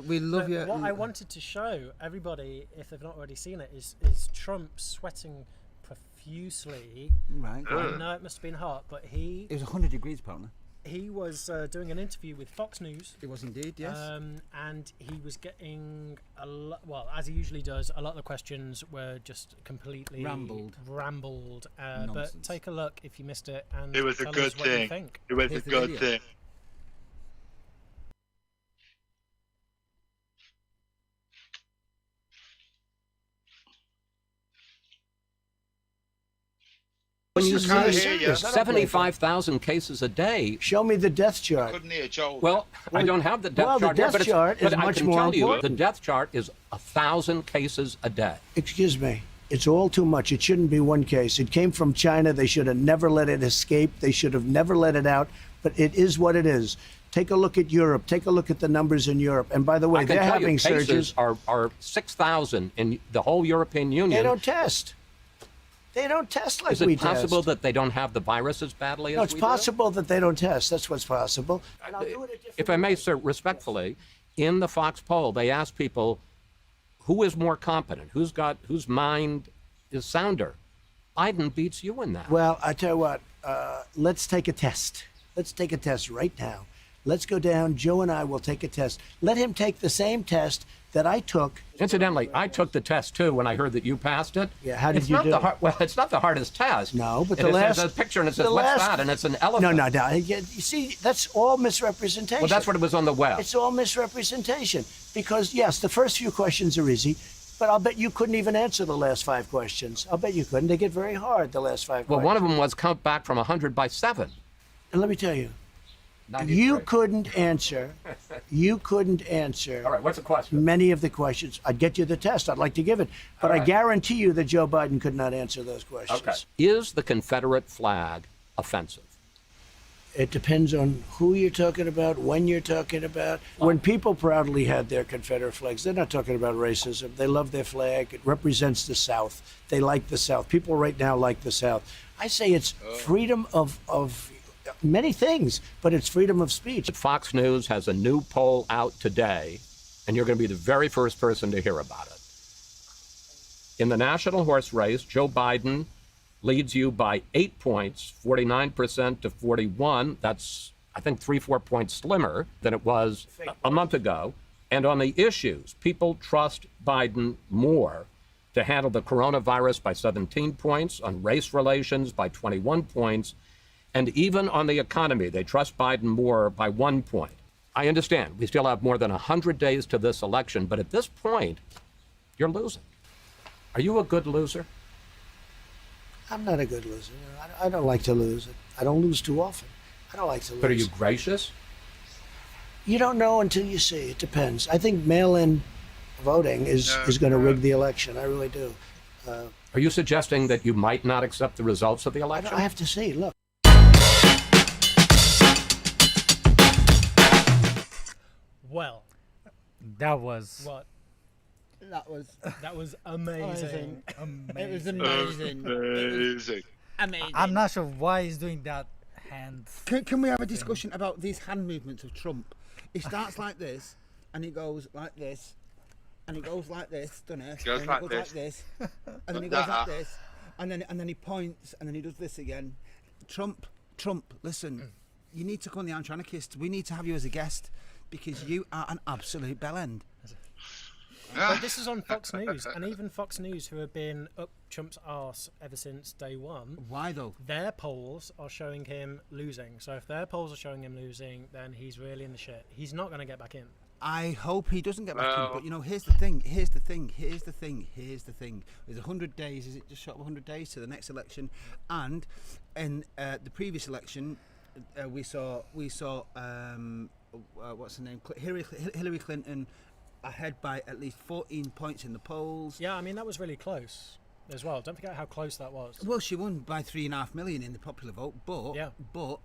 We love you. What I wanted to show everybody, if they've not already seen it, is Trump sweating profusely. Right. I know it must have been hot, but It was 100 degrees apparently. he was doing an interview with Fox News. It was indeed, yes. And he was getting a lot. Well, as he usually does, a lot of the questions were just completely Rambled. But Nonsense. take a look if you missed it, and It was a tell good us what you thing. think. It was Here's a the good video. thing. When you This is kinda see serious. 75,000 cases a day, Show me the death chart. Couldn't hear Joel. well, I don't have the death well, the chart here, death but, chart is but I much can more tell you important. the death chart is 1,000 cases a day. Excuse me. It's all too much. It shouldn't be one case. It came from China. They should have never let it escape. They should have never let it out. But it is what it is. Take a look at Europe. Take a look at the numbers in Europe. And by the way, I can they're tell having you cases surges. are 6,000 in the whole European Union. They don't test. They don't test like Is we it possible test. that they don't have the virus as badly No, as it's we possible that they don't test. That's what's possible. And I'll do? do it a different If I may, way. sir, respectfully, in the Fox poll, they asked people who is more competent, whose mind is sounder. Biden beats you in that. Well, I tell you what, let's take a test. Let's take a test right now. Let's go down. Joe and I will take a test. Let him take the same test that I took. Incidentally, I took the test too when I heard that you passed it. Yeah, how did It's you not do? the well, it's not the hardest test. No, but And the it last says a picture and it says the what's last- that, and it's an elephant. No. You see, that's all misrepresentation. Well, that's what it was on the web. It's all misrepresentation. Because, yes, the first few questions are easy, but I'll bet you couldn't even answer the last 5 questions. I'll bet you couldn't. They get very hard, the last 5 Well, questions. one of them was count back from 100 by 7. And let me tell you, 93. you couldn't answer. All right, what's the question? Many of the questions. I'd get you the test. I'd like to give it. But All I right. guarantee you that Joe Biden could not answer those questions. Okay. Is the Confederate flag offensive? It depends on who you're talking about, when you're talking about. When people proudly had their Confederate flags, they're not talking about racism. They love their flag. It represents the South. They like the South. People right now like the South. I say it's freedom of many things, but it's freedom of speech. Fox News has a new poll out today, and you're going to be the very first person to hear about it. In the national horse race, Joe Biden leads you by 8 points, 49% to 41. That's, I think, 3-4 points slimmer than it was a month ago. And on the issues, people trust Biden more to handle the coronavirus by 17 points, on race relations by 21 points, and even on the economy, they trust Biden more by 1 point. I understand we still have more than 100 days to this election, but at this point, you're losing. Are you a good loser? I'm not a good loser. I don't like to lose. I don't lose too often. I don't like to lose. But are you gracious? You don't know until you see. It depends. I think mail-in voting is going to rig the election. I really do. Are you suggesting that you might not accept the results of the election? I have to see. Look. Well, That was what? That was That was amazing. amazing. It was amazing. Amazing. Amazing. I'm not sure why he's doing that hand. Can we have a discussion about these hand movements of Trump? He starts like this, and he goes like this, and he goes like this, doesn't he? Goes and like he goes like this, and then he Like goes like that. this, and then he points, and then he does this again. Trump, listen, you need to come on the Armchair Anarchists. We need to have you as a guest because you are an absolute bellend. But this is on Fox News, and even Fox News, who have been up Trump's arse ever since day one, Why though? their polls are showing him losing. So if their polls are showing him losing, then he's really in the shit. He's not going to get back in. I hope he doesn't get back in. But you know, here's the thing. There's 100 days. Is it just short of 100 days to the next election? And in the previous election, we saw what's her name? Hillary Clinton ahead by at least 14 points in the polls. Yeah, I mean, that was really close as well. Don't forget how close that was. Well, she won by 3.5 million in the popular vote, but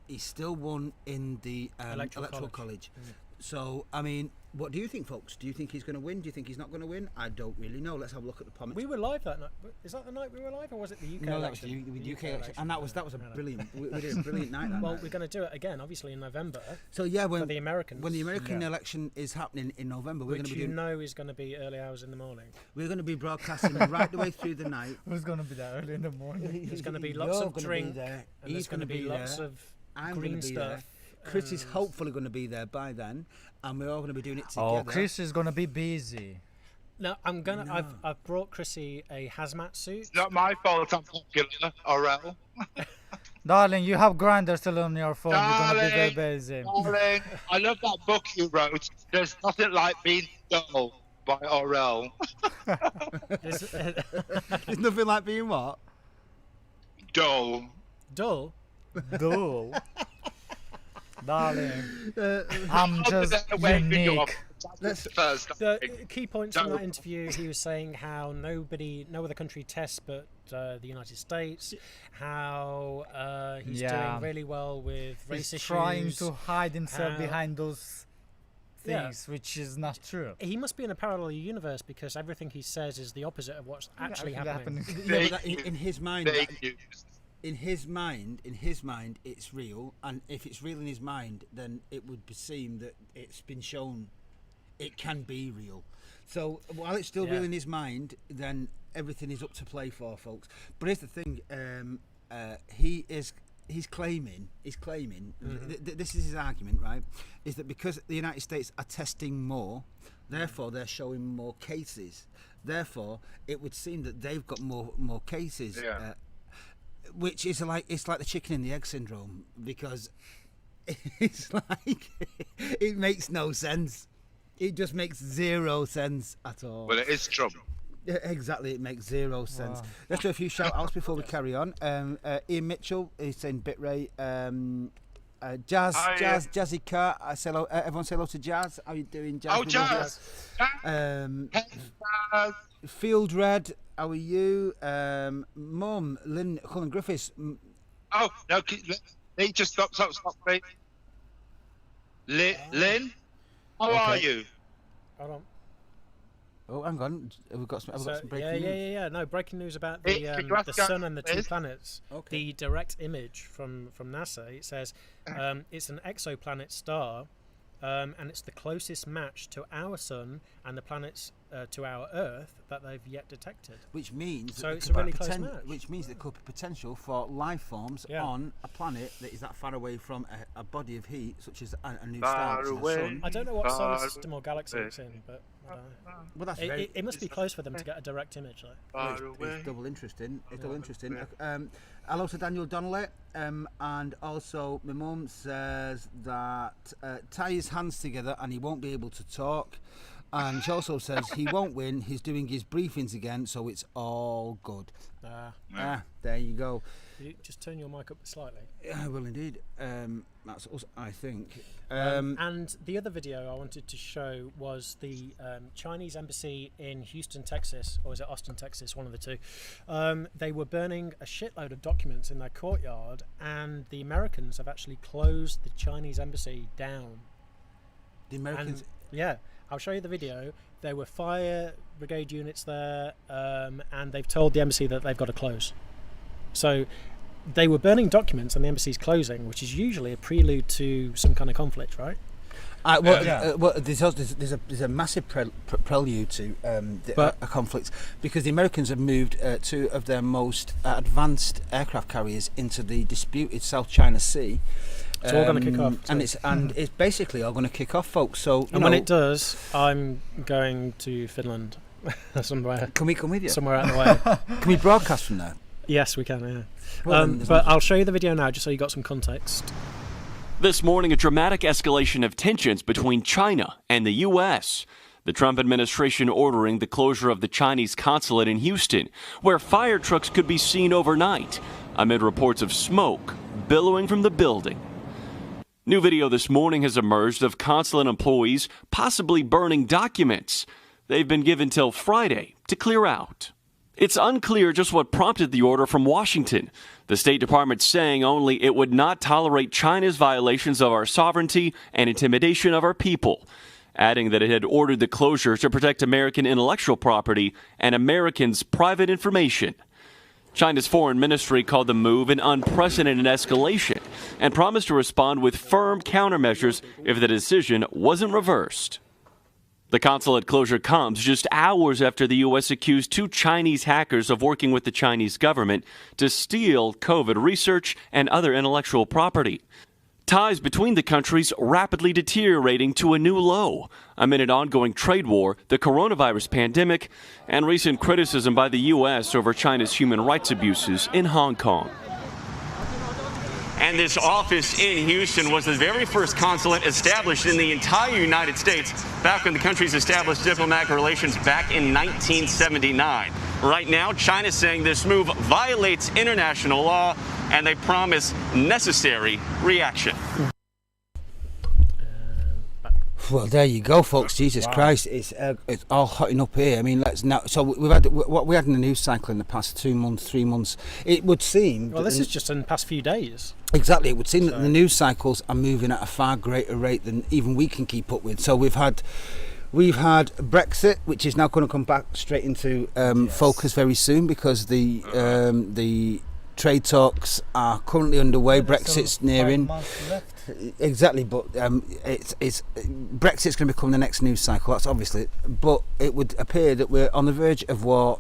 he still won in the electoral college. So, I mean, what do you think, folks? Do you think he's going to win? Do you think he's not going to win? I don't really know. Let's have a look at the comments. We were live that night. Is that the night we were live, or was it the UK No, election? that was the UK election, and that was a brilliant. We did a brilliant night. That Well, night. we're going to do it again, obviously, in November. So yeah, for the Americans. when the American election is happening in November, we're going which to be you doing, know is going to be early hours in the morning. we're going to be broadcasting right the way through the night. Who's gonna be there early in the morning? There's going to be lots You're of gonna drink, be there. and He's there's going to be there. lots of I'm green gonna be stuff. there. Chris is and- hopefully going to be there by then, and we're all going to be doing it together. Oh, Chris is gonna be busy. No, I'm gonna. No. I've brought Chrissy a hazmat suit. It's not my fault I'm popular, Orel. Darling, you have Grindr still on your phone. You're gonna be very Darling, busy. Darling, I love that book you wrote. There's nothing like being dull by Orel. This, There's nothing like being what? Dull. dull. Duel. Darling, I'm just unique. That's the first. The key points from that interview, he was saying how no other country tests but the United States. How he's doing really well with race He's issues. trying to hide himself how- behind those things, which is not true. He must be in a parallel universe because everything he says is the opposite of what's actually happening. Yeah, but that, in his mind, Fake news. in his mind, it's real, and if it's real in his mind, then it would seem that it's been shown it can be real. So while it's still real in his mind, then everything is up to play for, folks. But here's the thing: he's claiming. This is his argument, right? Is that because the United States are testing more, therefore they're showing more cases. Therefore, it would seem that they've got more cases. Yeah. Which is like the chicken and the egg syndrome, because it's like it makes no sense. It just makes zero sense at all. Well, it is Trump. Yeah, exactly, it makes zero sense. Let's do a few shout outs before we carry on. Ian Mitchell is saying bitrate. Jazz, Hi, Jazzy Cat. I say hello. Everyone say hello to Jazz. How you doing, Jazz? Oh, We love Jazz. you. Field Red. How are you? Mum, Lynn Cullen Griffiths. Oh, no, Lee, just stop, mate. Lynn, how are you? Hold on. Oh, hang on. We've got some breaking news. Yeah. No, breaking news about Hey, the sun and the two please. planets. Okay. The direct image from NASA. It says it's an exoplanet star, and it's the closest match to our sun and the planets to our Earth that they've yet detected. Which means So that it's there a could really be close match. Which means there could be potential for life forms on a planet that is that far away from a body of heat, such as a new star, which is the sun. I don't know what solar system or galaxy it's in, but Well, that's very. it must be close for them to get a direct image, though. Well, it's double interesting. It's double interesting. Hello to Daniel Donnelly, and also my mum says that tie his hands together and he won't be able to talk. And she also says he won't win. He's doing his briefings again, so it's all good. There you go. You just turn your mic up slightly. I will indeed. That's us, I think. And the other video I wanted to show was the Chinese embassy in Houston, Texas, or is it Austin, Texas? One of the two. They were burning a shitload of documents in their courtyard, and the Americans have actually closed the Chinese embassy down. The Americans. Yeah, I'll show you the video. There were fire brigade units there, and they've told the embassy that they've got to close. So they were burning documents and the embassy's closing, which is usually a prelude to some kind of conflict, right? There's a massive prelude to a conflict, because the Americans have moved two of their most advanced aircraft carriers into the disputed South China Sea. It's all going to kick off. And it's basically all going to kick off, folks. So when it does, I'm going to Finland somewhere. Can we come with you? Somewhere out of the way. Can we broadcast from there? Yes, we can. Yeah. Well, but I'll show you the video now, just so you got some context. This morning, a dramatic escalation of tensions between China and the U.S. The Trump administration ordering the closure of the Chinese consulate in Houston, where fire trucks could be seen overnight, amid reports of smoke billowing from the building. New video this morning has emerged of consulate employees possibly burning documents. They've been given till Friday to clear out. It's unclear just what prompted the order from Washington. The State Department saying only it would not tolerate China's violations of our sovereignty and intimidation of our people, adding that it had ordered the closure to protect American intellectual property and Americans' private information. China's foreign ministry called the move an unprecedented escalation and promised to respond with firm countermeasures if the decision wasn't reversed. The consulate closure comes just hours after the U.S. accused 2 Chinese hackers of working with the Chinese government to steal COVID research and other intellectual property. Ties between the countries rapidly deteriorating to a new low amid an ongoing trade war, the coronavirus pandemic, and recent criticism by the U.S. over China's human rights abuses in Hong Kong. And this office in Houston was the very first consulate established in the entire United States back when the countries established diplomatic relations back in 1979. Right now, China's saying this move violates international law, and they promise necessary reaction. Well, there you go, folks. Jesus Christ, it's all hotting up here. I mean, let's now. So we've had what we had in the news cycle in the past 2 months, 3 months. It would seem. Well, this is just in the past few days. Exactly, it would seem that the news cycles are moving at a far greater rate than even we can keep up with. So we've had Brexit, which is now going to come back straight into focus very soon because the trade talks are currently underway. Brexit's nearing. Exactly, but it's Brexit's going to become the next news cycle. That's obviously, but it would appear that we're on the verge of war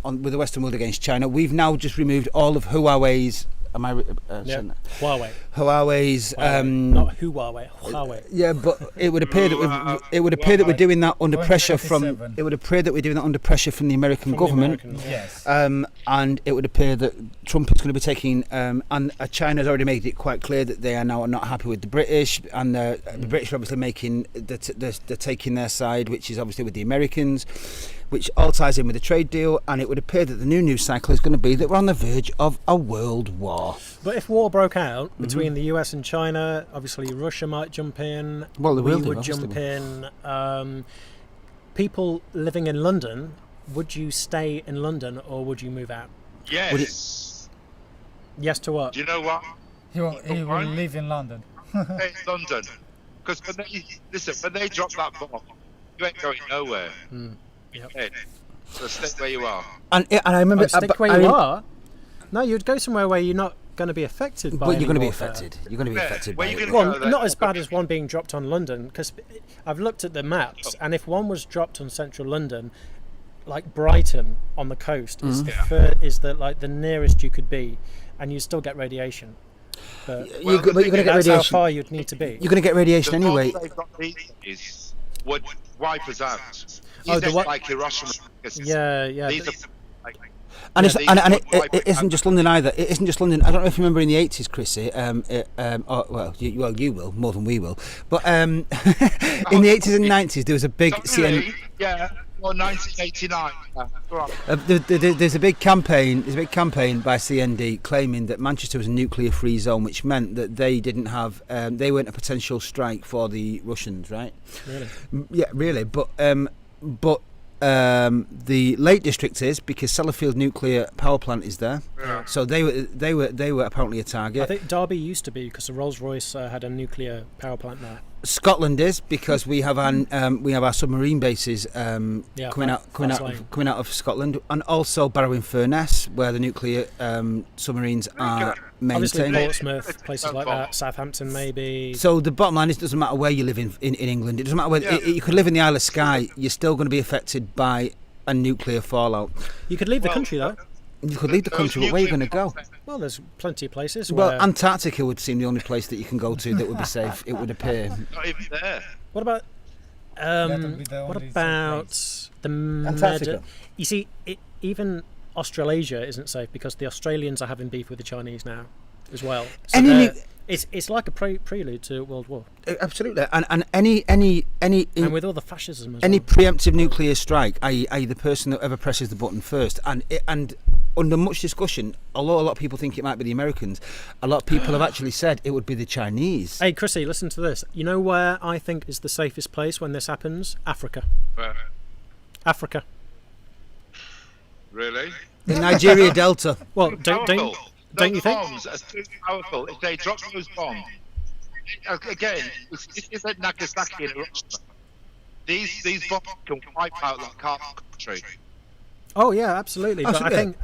with the Western world against China. We've now just removed all of Huawei's. Am I? Huawei. Huawei's. Not Huawei. Huawei. Yeah, but it would appear that we're doing that under pressure from. It would appear that we're doing that under pressure from the American government. Yes. And it would appear that Trump is going to be taking. And China's already made it quite clear that they are now not happy with the British, and the British are obviously making they're taking their side, which is obviously with the Americans, which all ties in with the trade deal. And it would appear that the new news cycle is going to be that we're on the verge of a world war. But if war broke out between the US and China, obviously Russia might jump in. Well, we would jump in. People living in London, would you stay in London or would you move out? Yes. Yes to what? Do you know what? He will live in London. Stay in London. Because when they drop that bomb, you ain't going nowhere. Yep. So stay where you are. And I remember. Stick where you are? No, you'd go somewhere where you're not going to be affected by. But you're going to be warfare. affected. You're going to be affected by it. Well, not as bad as one being dropped on London, because I've looked at the maps, and if one was dropped on central London, like Brighton on the coast, is the nearest you could be, and you still get radiation. But you're going to get that's radiation. how far you'd need to be. You're going to get radiation anyway. Would wipe us out. Like Hiroshima. Yeah. And it isn't just London either. It isn't just London. I don't know if you remember in the 80s, Chrissy. You will more than we will. But in the 80s and 90s, there was a big Yeah. Or 1989. There's a big campaign. There's a big campaign by CND claiming that Manchester was a nuclear-free zone, which meant that they didn't have. They weren't a potential strike for the Russians, right? Really? Yeah, really. But the Lake District is, because Sellafield nuclear power plant is there, so they were apparently a target. I think Derby used to be, because the Rolls-Royce had a nuclear power plant there. Scotland is, because we have our submarine bases coming out of Scotland, and also Barrow-in-Furness, where the nuclear submarines are maintained. Obviously Portsmouth, places like that, Southampton maybe. So the bottom line is, it doesn't matter where you live in England. It doesn't matter whether you could live in the Isle of Skye. You're still going to be affected by a nuclear fallout. You could leave the country though. You could leave the country, but where are you going to go? Well, there's plenty of places. Well, where Antarctica would seem the only place that you can go to that would be safe. It would appear. Not even there. What about would be the what only about safe the Antarctica. You see, even Australasia isn't safe because the Australians are having beef with the Chinese now as well. So it's like a prelude to World War. Absolutely, and any And with all the fascism as any well. preemptive nuclear strike, i.e. the person that ever presses the button first, and under much discussion, although a lot of people think it might be the Americans, a lot of people have actually said it would be the Chinese. Hey, Chrissy, listen to this. You know where I think is the safest place when this happens? Africa. Where? Africa. Really? The Nigeria Delta. Well, Too don't powerful. don't you Those think? bombs are too powerful. If they drop those bombs, again, this is like Nagasaki in Russia. These bombs can wipe out like half the country. Oh yeah, absolutely. But I Absolutely.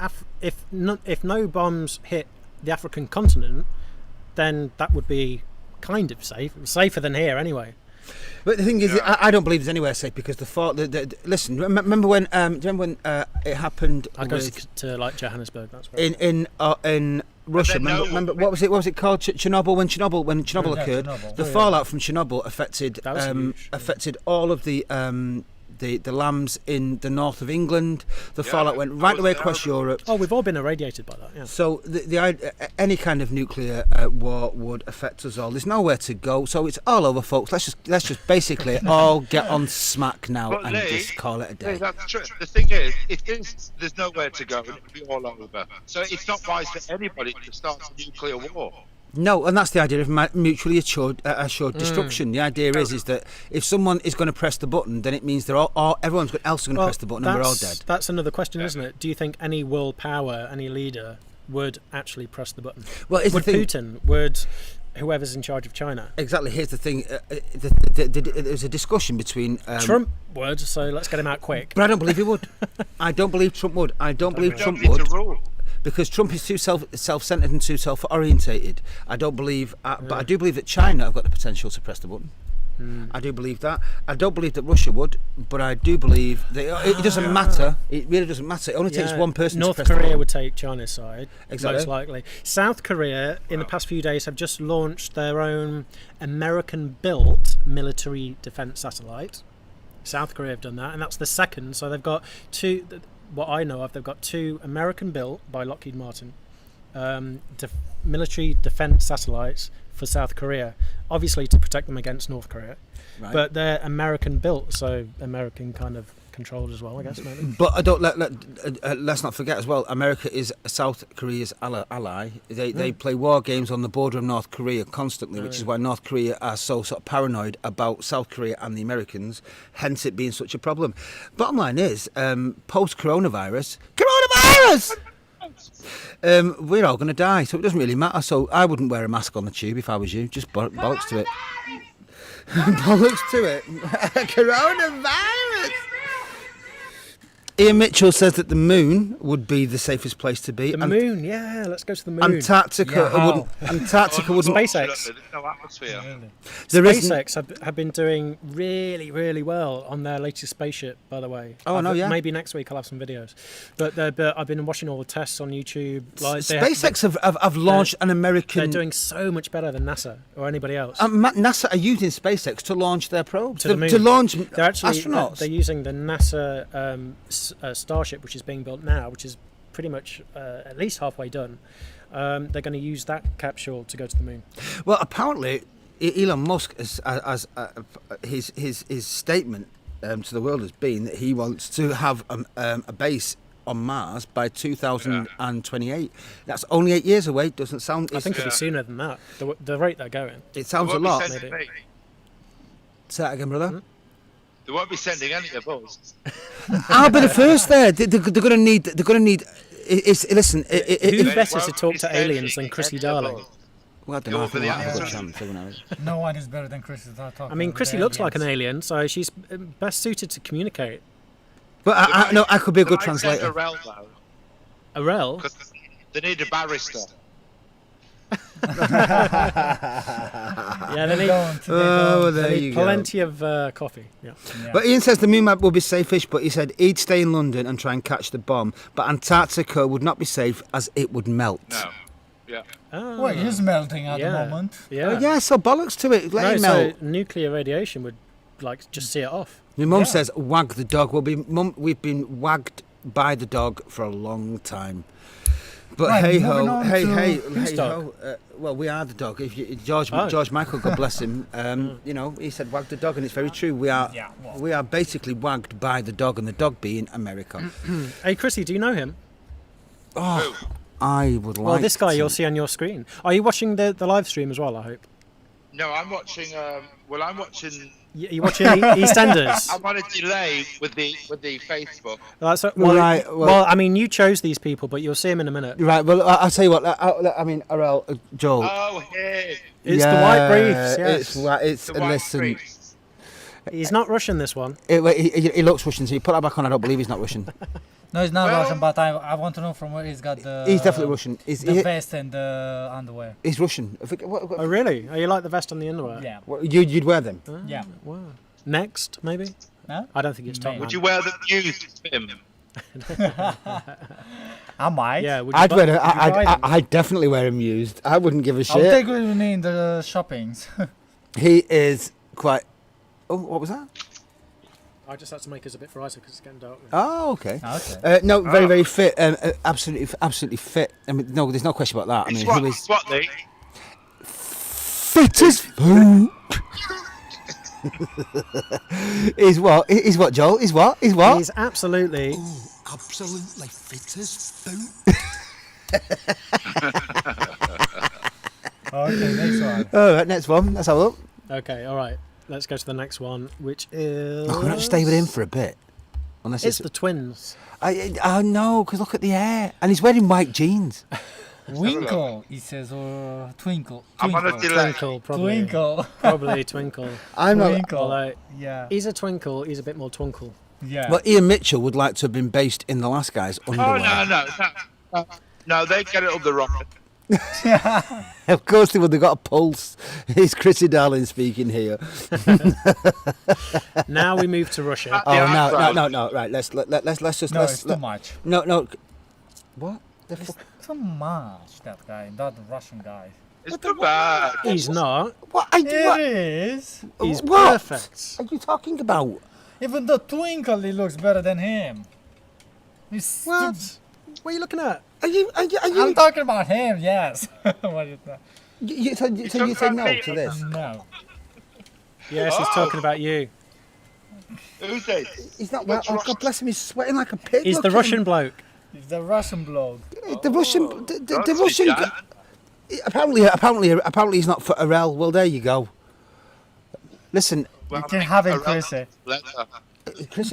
think if no bombs hit the African continent, then that would be kind of safe, safer than here anyway. But the thing is, I don't believe there's anywhere safe because listen. Remember when? Do you remember when it happened? I go with- to like Johannesburg. That's where. in Russia. then Remember what was it called? Chernobyl. When Chernobyl Yeah, occurred, Chernobyl. the fallout from Chernobyl affected That was huge. affected all of the lambs in the north of England. The fallout went I right was the way there. across Europe. Oh, we've all been irradiated by that. Yeah. So any kind of nuclear war would affect us all. There's nowhere to go, so it's all over, folks. Let's just basically all get on smack now But and Lee, just call it a day. That's true. The thing is, if there's nowhere to go, it'll be all over. So it's not wise for anybody to start a nuclear war. No, and that's the idea of mutually assured destruction. The idea is that if someone is going to press the button, then it means everyone else is going to press the button and we're all dead. That's another question, isn't it? Do you think any world power, any leader, would actually press the button? Well, it's Would the thing. Putin? Would whoever's in charge of China? Exactly. Here's the thing. There's a discussion between Trump would. So let's get him out quick. but I don't believe he would. I don't believe Trump would. I don't believe We Trump don't need would. to rule. Because Trump is too self-centered and too self-orientated. I don't believe, but I do believe that China have got the potential to press the button. I do believe that. I don't believe that Russia would, but I do believe that it doesn't matter. It really doesn't matter. It only takes Yeah, one person North to press the Korea button. would take China's side, Exactly. most likely. South Korea, in the past few days, have just launched their own American-built military defense satellite. South Korea have done that, and that's the second. So they've got two. What I know of, they've got two American-built by Lockheed Martin military defense satellites for South Korea, obviously to protect them against North Korea. Right. But they're American-built, so American kind of controlled as well, I guess, maybe. But I don't let's not forget as well. America is South Korea's ally. They play war games on the border of North Korea constantly, which is why North Korea are so sort of paranoid about South Korea and the Americans. Hence, it being such a problem. Bottom line is, post coronavirus, we're all going to die, so it doesn't really matter. So I wouldn't wear a mask on the tube if I was you. Just bollocks to it. Bollocks to it. Coronavirus. Ian Mitchell says that the moon would be the safest place to be. The moon, yeah, let's go to the moon. Antarctica Yeah, wouldn't. Antarctica wouldn't. SpaceX. There's no atmosphere. There isn't- SpaceX have been doing really, really well on their latest spaceship, by the way. Oh, no, yeah. Maybe next week I'll have some videos. But I've been watching all the tests on YouTube. Like SpaceX have launched an American. They're doing so much better than NASA or anybody else. NASA are using SpaceX to launch their probes. To the moon. To launch They're actually astronauts. they're using the NASA Starship, which is being built now, which is pretty much at least halfway done. They're going to use that capsule to go to the moon. Well, apparently, Elon Musk, as his statement to the world has been that he wants to have a base on Mars by 2028. That's only 8 years away. Doesn't sound. I think it'll be sooner than that. The rate they're going. It sounds a They won't be lot. sending maybe. me. Say that again, brother. They won't be sending any of us. I'll be the first there. They're going to need. They're going to need. Listen. Who They better won't to talk be to aliens than sending Chrissy any of Darling? us. Well, I don't know. Go I for think the I have a good answer. chance. Who knows? No one is better than Chris. I mean, Chrissy looks like an alien, so she's best suited to communicate. But I could be a good They might send translator. a rel, though, Arel? because they need a barrister. Yeah, they need, there they you need go. plenty of coffee. Yeah. But Ian says the moon map will be safe-ish, but he said he'd stay in London and try and catch the bomb. But Antarctica would not be safe as it would melt. No. Yeah. Oh. Well, he's melting at the Yeah. moment. Yeah. Oh, yeah, so bollocks to it. Let No, it so melt. nuclear radiation would like just see it off. My mum Yeah. says wag the dog. We've been wagged by the dog for a long time. But Right, hey moving ho, on hey to- hey, Whose hey dog? ho. Well, we are the dog. If you, George Oh. Michael, God bless him. You know, he said wag the dog, and it's very true. We are Yeah, well. we are basically wagged by the dog, and the dog being America. Hey, Chrissy, do you know him? Oh, I would like. Well, this guy to. you'll see on your screen. Are you watching the live stream as well, I hope? No, I'm watching. I'm watching. You're watching EastEnders? I'm on a delay with the Facebook. That's well, Right, well- I mean, you chose these people, but you'll see them in a minute. Right. Well, I'll tell you what. I mean, Joel. Oh, here. It's the white briefs, yes. It's The white listen. briefs. He's not Russian, this one. He looks Russian, so you put that back on. I don't believe he's not Russian. No, he's not Well- Russian, but I want to know from where he's got the. He's definitely Russian. The vest and the underwear. He's Russian. I think- what- Oh, really? Oh, you like the vest and the underwear? Yeah. You'd wear them. Oh, Yeah. Wow. Next, maybe? Huh? I don't think it's top Maybe. man. Would you wear them used, Tim? I might. Yeah, would you I'd bu- wear. would you buy them? I'd definitely wear him used. I wouldn't give a I'll shit. take you with me in the shoppings. He is quite. Oh, what was that? I just had to make us a bit brighter because it's getting dark now. Oh, okay. Okay. No, very, very fit. Absolutely fit. I mean, no, there's no question about that. I mean, It's what, he was it's what, Lee? fit as fuck. Is what? Is what, Joel? Is what? Is what? He's absolutely... Absolutely fit as fuck. Okay, next one. All right, next one. Let's have a look. Okay, all right. Let's go to the next one, which is... Oh, we're not stay with him for a bit. Unless It's the twins. I no, because look at the hair, and he's wearing white jeans. Winkle, he says, or twinkle. I'm on a Twinkle. delay. Twinkle, probably. Twinkle. Probably Twinkle. I'm not. Twinkle. Although Yeah. he's a twinkle, he's a bit more twinkle. Yeah. Well, Ian Mitchell would like to have been based in the last guy's underwear. Oh, no, they get it up the rocket. Of course they would. They've got a pulse. It's Chrissy Darling speaking here. Now we move to Russia. Oh Yeah, no! Right, let's just no, it's too much. no. What? The It's fuck? too much, that guy, that Russian guy. It's too bad. He's not. What? It What is. He's what perfect. are you talking about? Even the Twinkle, he looks better than him. He's What? What are you looking at? Are you? I'm talking about him, yes. What is that? So you say no to this? No. Yes, he's talking about you. Who's this? He's not. Well, oh, God bless him. He's sweating like a pig. He's Look the at Russian him. bloke. He's the Russian bloke. The Russian. The Russian. Dan. Apparently, he's not for Arel. Well, there you go. Listen, Well, You can have him, around Chrissy. letter. Chris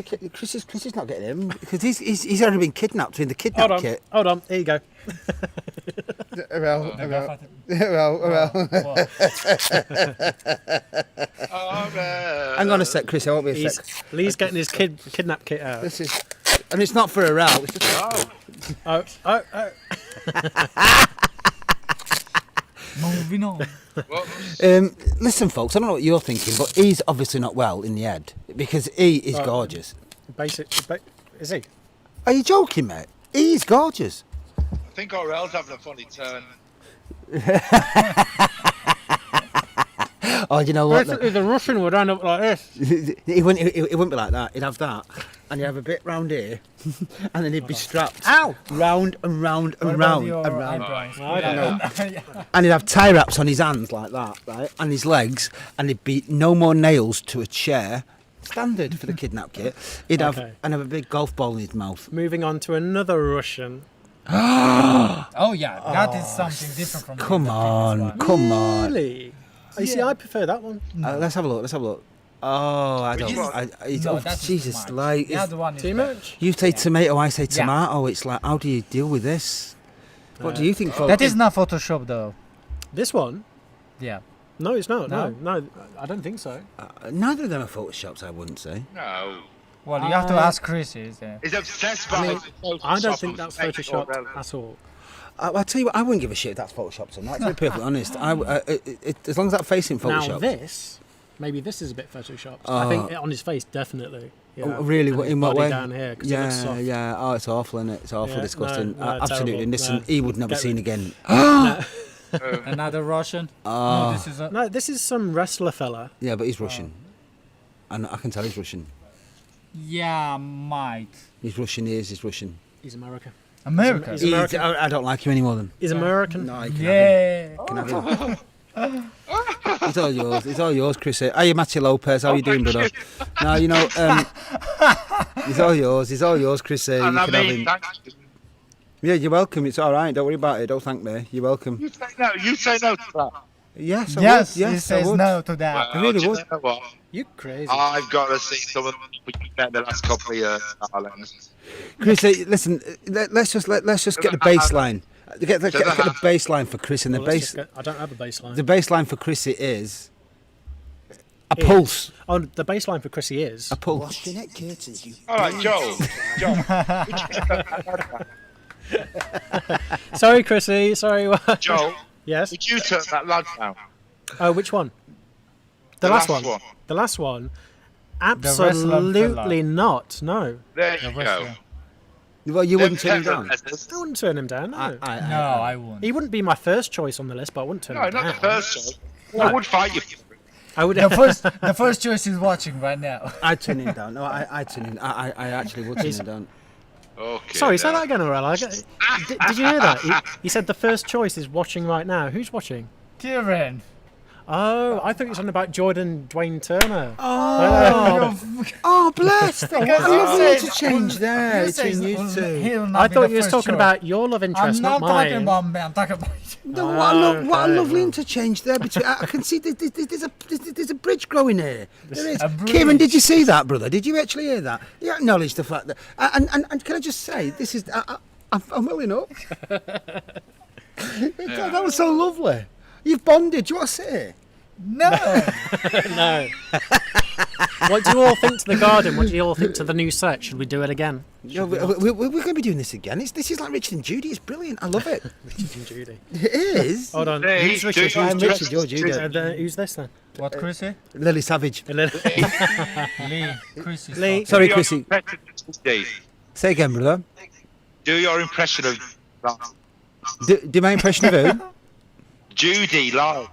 is not getting him because he's already been kidnapped in the kidnap Hold on. kit. Hold on. Here you go. Arel. Oh, man. Hang on a sec, Chris. I won't be a sec. Lee's getting his kidnap kit out. This is, and it's not for Arel. It's just, Oh, Moving on. well, listen, folks. I don't know what you're thinking, but he's obviously not well in the head because he is Oh. gorgeous. Is he? Are you joking, mate? He's gorgeous. I think Orel's having a funny turn. Oh, you know what? Basically, the Russian would end up like this. He wouldn't be like that. He'd have that, and he'd have a bit round here, and then he'd be strapped. Ow! Round and round What and about round your and round. eyebrows? I don't know. Yeah. And he'd have tie wraps on his hands like that, right? And his legs, and he'd be no more nails to a chair. Standard for the kidnap kit. He'd have Okay. and have a big golf ball in his mouth. Moving on to another Russian. Oh yeah, that is something different from Come the on, previous one. come on. Really? You see, Yeah. I prefer that one. Let's have a look. Let's have a look. Oh, I don't. one? No, oh, that's Jesus, too much. like The other one is Too better. much? you say tomato, I say Yeah. tomato. It's like, how do you deal with this? What do you think, folks? That is not Photoshop though. This one? Yeah. No, it's not. No, No? no, I don't think so. Neither of them are photoshops, I wouldn't say. No. Well, you have to ask Chrissy. Yeah. He's obsessed by I mean, Photoshop I don't think of that's fake photoshopped Orel. at all. I'll tell you what, I wouldn't give a shit if that's photoshopped or not. To be perfectly honest, as long as that face isn't photoshopped. Now maybe this is a bit photoshopped. I think on his face, definitely. Yeah. Oh, really? And his In what body way? down here, 'cause it looks soft. Yeah. Oh, it's awful, isn't it? It's awful, Yeah, disgusting. no, Absolutely. terrible. Listen, No. he would never Get seen rid- again. Another Russian? Oh. No, this is a... No, this is some wrestler fella. Yeah, but he's Russian. And I can tell he's Russian. Yeah, might. He's Russian, he's Russian. He's American. America? He's American. I don't like him anymore then. He's American. No, you can Yeah. have him. Can have him. It's all yours. It's all yours, Chris. How are you, Matty Lopez? How are you doing, brother? No, it's all yours. It's all yours, Chris. You And I can have mean, him. thanks. Yeah, you're welcome. It's all right. Don't worry about it. Don't thank me. You're welcome. You say no to that. Yes, I Yes, would. he Yes, I says would. no to that. I really do you would. know what? You crazy. I've got to see some of the people you've met the last couple of years, darling. Chris, listen. Let's just get the baseline. Get the baseline for Chris, and the Well, let's base. just I don't have a baseline. The baseline for Chrissy is a pulse. Oh, the baseline for Chrissy is. A pulse. All right, Joel. Sorry, Chrissy. Sorry. What? Joel, Yes. would you turn that lad down? Oh, which one? The last one. The last one. Absolutely not. No. There you go. wrestler. Well, you wouldn't turn him down. I wouldn't turn him down. No. No, I won't. He wouldn't be my first choice on the list, but I wouldn't turn No, him down. not the first choice. I would fight you. I would. The first choice is watching right now. I'd turn him down. No, I'd turn him. I actually would turn him down. Okay. Sorry, say then. that again, Aurel. Did you hear that? He said the first choice is watching right now. Who's watching? Kieran. Oh, I thought you were talking about Jordan Dwayne Turner. Oh, bless them. What are you doing to change there? Between you two. I thought you were talking about your love interest, I'm not not mine. talking about me. I'm talking about you. No, what a lovely interchange there between. I can see there's a bridge growing here. There is. A bridge. Kieran, did you see that, brother? Did you actually hear that? You acknowledge the fact that. And can I just say, this is. I'm welling up. That was so lovely. You've bonded. Do you want to sit here? No. No. What do you all think to the garden? What do you all think to the new set? Should we do it again? No, we're going to be doing this again. This is like Richard and Judy. It's brilliant. I love it. Richard and Judy. It is. Hold on. Hey, Who's Richard? Judy. I'm Richard. You're Judy. Who's this then? What, Chrissy? Lily Savage. Lee. Chrissy. Lee. Sorry, Do your Chrissy. impression of Judy. Say again, brother. Do your impression of Do my impression of who? Judy live.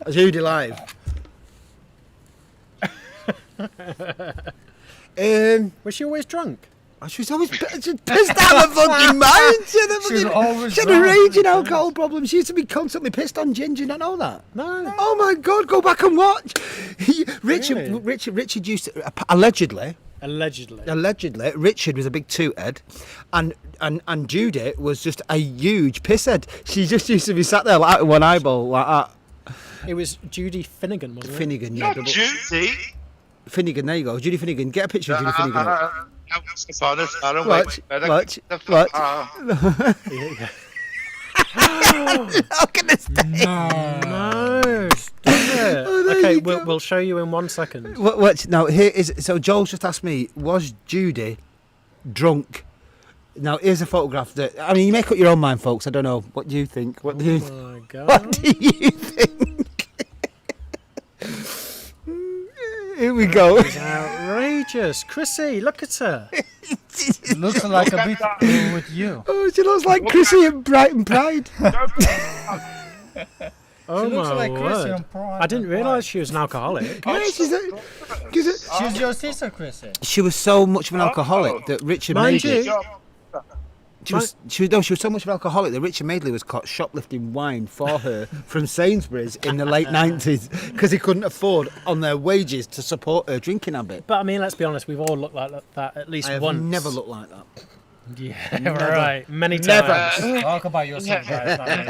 Judy live. Was she always drunk? She was always pissed out of her fucking mind. She's always She had a drunk. raging alcohol problem. She used to be constantly pissed on gin. Do you not know that? No. Oh my God! Go back and watch. Really? Richard used to allegedly. Allegedly. Richard was a big toothead, and Judy was just a huge pisshead. She just used to be sat there like out of one eyeball like that. It was Judy Finnegan, wasn't it? Finnegan, yeah. Not double- Judy. Finnegan, there you go. Judy Finnegan. Get a picture of Judy Finnegan. Watch. Look at this thing. No. Stop it. Okay, we'll show you in 1 second. Watch. Now, here is. So, Joel's just asked me, was Judy drunk? Now, here's a photograph that. I mean, you make up your own mind, folks. I don't know. What do you think? What do you Oh my God. What do you think? Here we go. It's outrageous. Chrissy, look at her. Looks like a bit with you. Oh, she looks like Chrissy in Brighton Pride. Oh She looks my like Chrissy word. on Pride. I didn't realise she was an alcoholic. Yeah, she's She's your sister, Chrissy. she was so much of an alcoholic that Richard Mind Madeley. you, She was so much of an alcoholic that Richard Madeley was caught shoplifting wine for her from Sainsbury's in the late 90s because he couldn't afford on their wages to support her drinking habit. but I mean, let's be honest, we've all looked like that at least I have once. never looked like that. Yeah, right. Many Never. times. Talk about yourself, guys.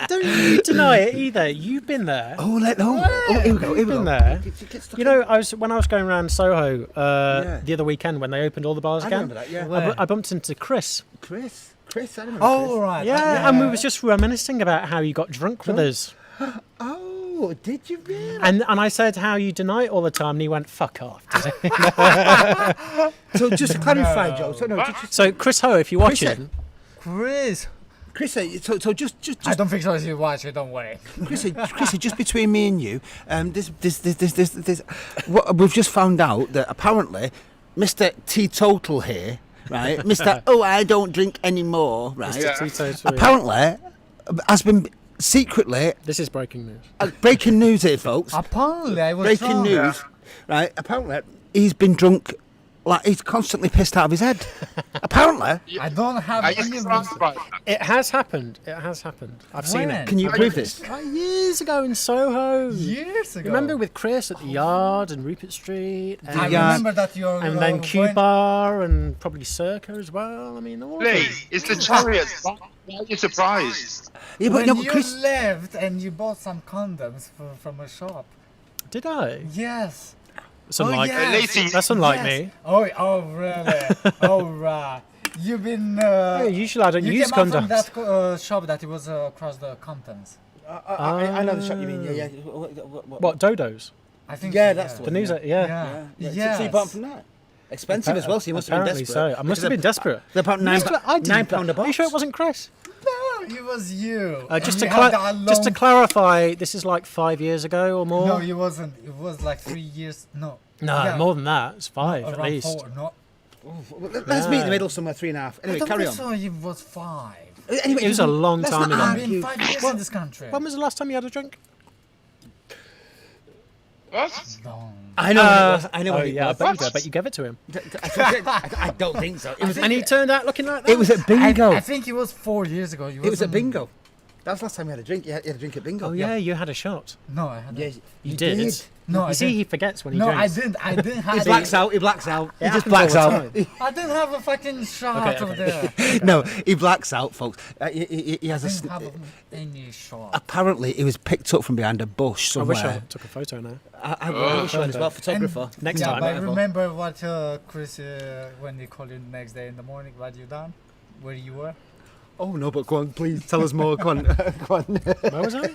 Don't you deny it either. You've been there. Oh, here we go. Here we been go. there. Get stuck You know, when I was going around Soho the other weekend when they opened all the bars I again, remember that, yeah. I bumped into Chris. Chris, I remember Oh, Chris. right. Yeah, and we was just reminiscing about how you got drunk with us. Oh, did you really? And I said how you deny it all the time, and he went, fuck off. So just to clarify, Joe. So, So Chris Ho, if you're watching, Chris. Chrissy, so just I don't think so. You watch it. Don't worry. Chrissy, just between me and you, this what we've just found out that apparently Mr. Teetotal here, right? Mr. Oh, I don't drink anymore, right? Mr. Teetotal, apparently has been secretly This is breaking news. breaking news here, folks. Apparently, I was Breaking wrong. news, right? Apparently, he's been drunk. Like he's constantly pissed out of his head. Apparently, I don't have Are you any. surprised by that? It has happened. It has happened. I've seen When? it. can you prove this? Years ago in Soho. Years ago. Remember with Chris at the Yard and Rupert Street, and, I Yeah. remember that you're. and then Q Bar and probably Circa as well. I mean, all of Lee, them. it's the Chariots. Why are you surprised? Yeah, but When no, but you Chris, left and you bought some condoms from a shop. Did I? Yes. That's unlike, yes. At least he- that's unlike Yes. me. Oh, really? Oh, right. You've been. Yeah, usually I don't you use came out from condoms. that shop that it was across the contents. I know the shot you mean. Yeah. What, Dodos? I think. Yeah, so, that's the The news, yeah. Yeah. Yeah. So you bought 'em from that. Expensive as well, so you must have been Apparently desperate. so. I must have been desperate. They're about I didn't- £9 a box. Are you sure it wasn't Chris? No, it was you. Just And to you had that just to long- clarify, this is like 5 years ago or more. No, it wasn't. It was like 3 years. No. No, Yeah. more than that. It's 5 at Around least. 4. No. Let's meet in the middle somewhere, 3.5. I Anyway, don't carry think on. so. It was 5. Anyway, It was a long let's time not ago. I've argue. been 5 years in this country. When was the last time you had a drink? What? Long. I know. When it was. I know. Oh when it yeah, I was. bet you did. I bet you gave it to him. I don't think so. It was. And he turned out looking like that. It was at bingo. I think it was 4 years ago. It was at bingo. That was the last time we had a drink. You had a drink at bingo. Oh yeah, you had a shot. No, I hadn't. Yeah, You did. No, I You see, didn't. he forgets when he No, drinks. I didn't have. He blacks out. He blacks out. He just happens blacks all the out. time. I didn't have a fucking shot over there. No, he blacks out, folks. He I has a. didn't have any shot. Apparently, he was picked up from behind a bush I wish somewhere. I took a photo now. I wish I was well, photographer. Next yeah, time. but whatever. remember what Chris, when they called you the next day in the morning, what you done? Where you were? Oh no, but go on, please tell us more. Go on, go on. Where was I?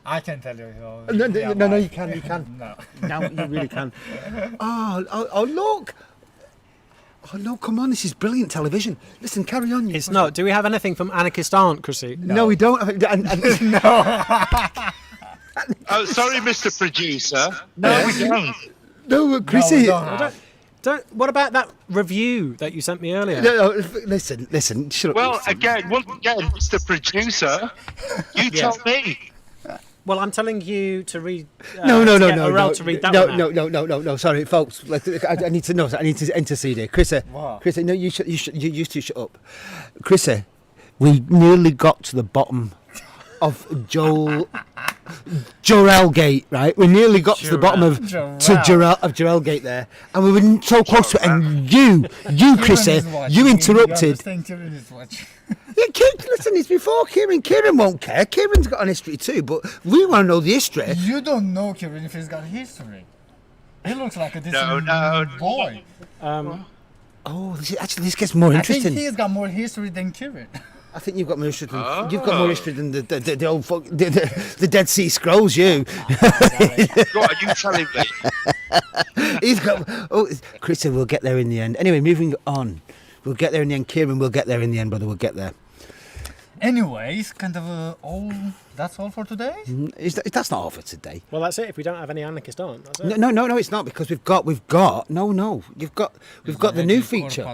I can tell you. No, you can. No. Now you really can. Oh, look. Oh no, come on! This is brilliant television. Listen, carry on. It's not. Do we have anything from Anarchist Aunt, Chrissy? No, we don't. Oh, sorry, Mr. Producer. No, we don't. No, Chrissy. What about that review that you sent me earlier? No, listen. Shut up. Well, listen. once again, Mr. Producer, you tell me. Well, I'm telling you to read. No. to read that one out. No. Sorry, folks. I need to know. I need to intercede here, Chrissy. What? Chrissy, no, you used to shut up. Chrissy, we nearly got to the bottom of Jorel Gate, right? We nearly got to the bottom of Jorel Gate there, and we were so close to it. And you, Chrissy, you interrupted. Yeah, listen, it's before Kieran. Kieran won't care. Kieran's got an history too, but we want to know the history. You don't know Kieran if he's got history. He looks like a decent No. boy. Oh, this gets more I interesting. think he's got more history than Kieran. I think you've got more history than you've got more history than the old the Dead Sea Scrolls. You. What are you telling me? He's got. Oh, Chris, we'll get there in the end. Anyway, moving on. We'll get there in the end. Kieran, we'll get there in the end, brother. We'll get there. Anyways, kind of all. That's all for today. That's not all for today. Well, that's it. If we don't have any Anarchist Aunt, that's it. No, it's not because we've got. We've got the new feature.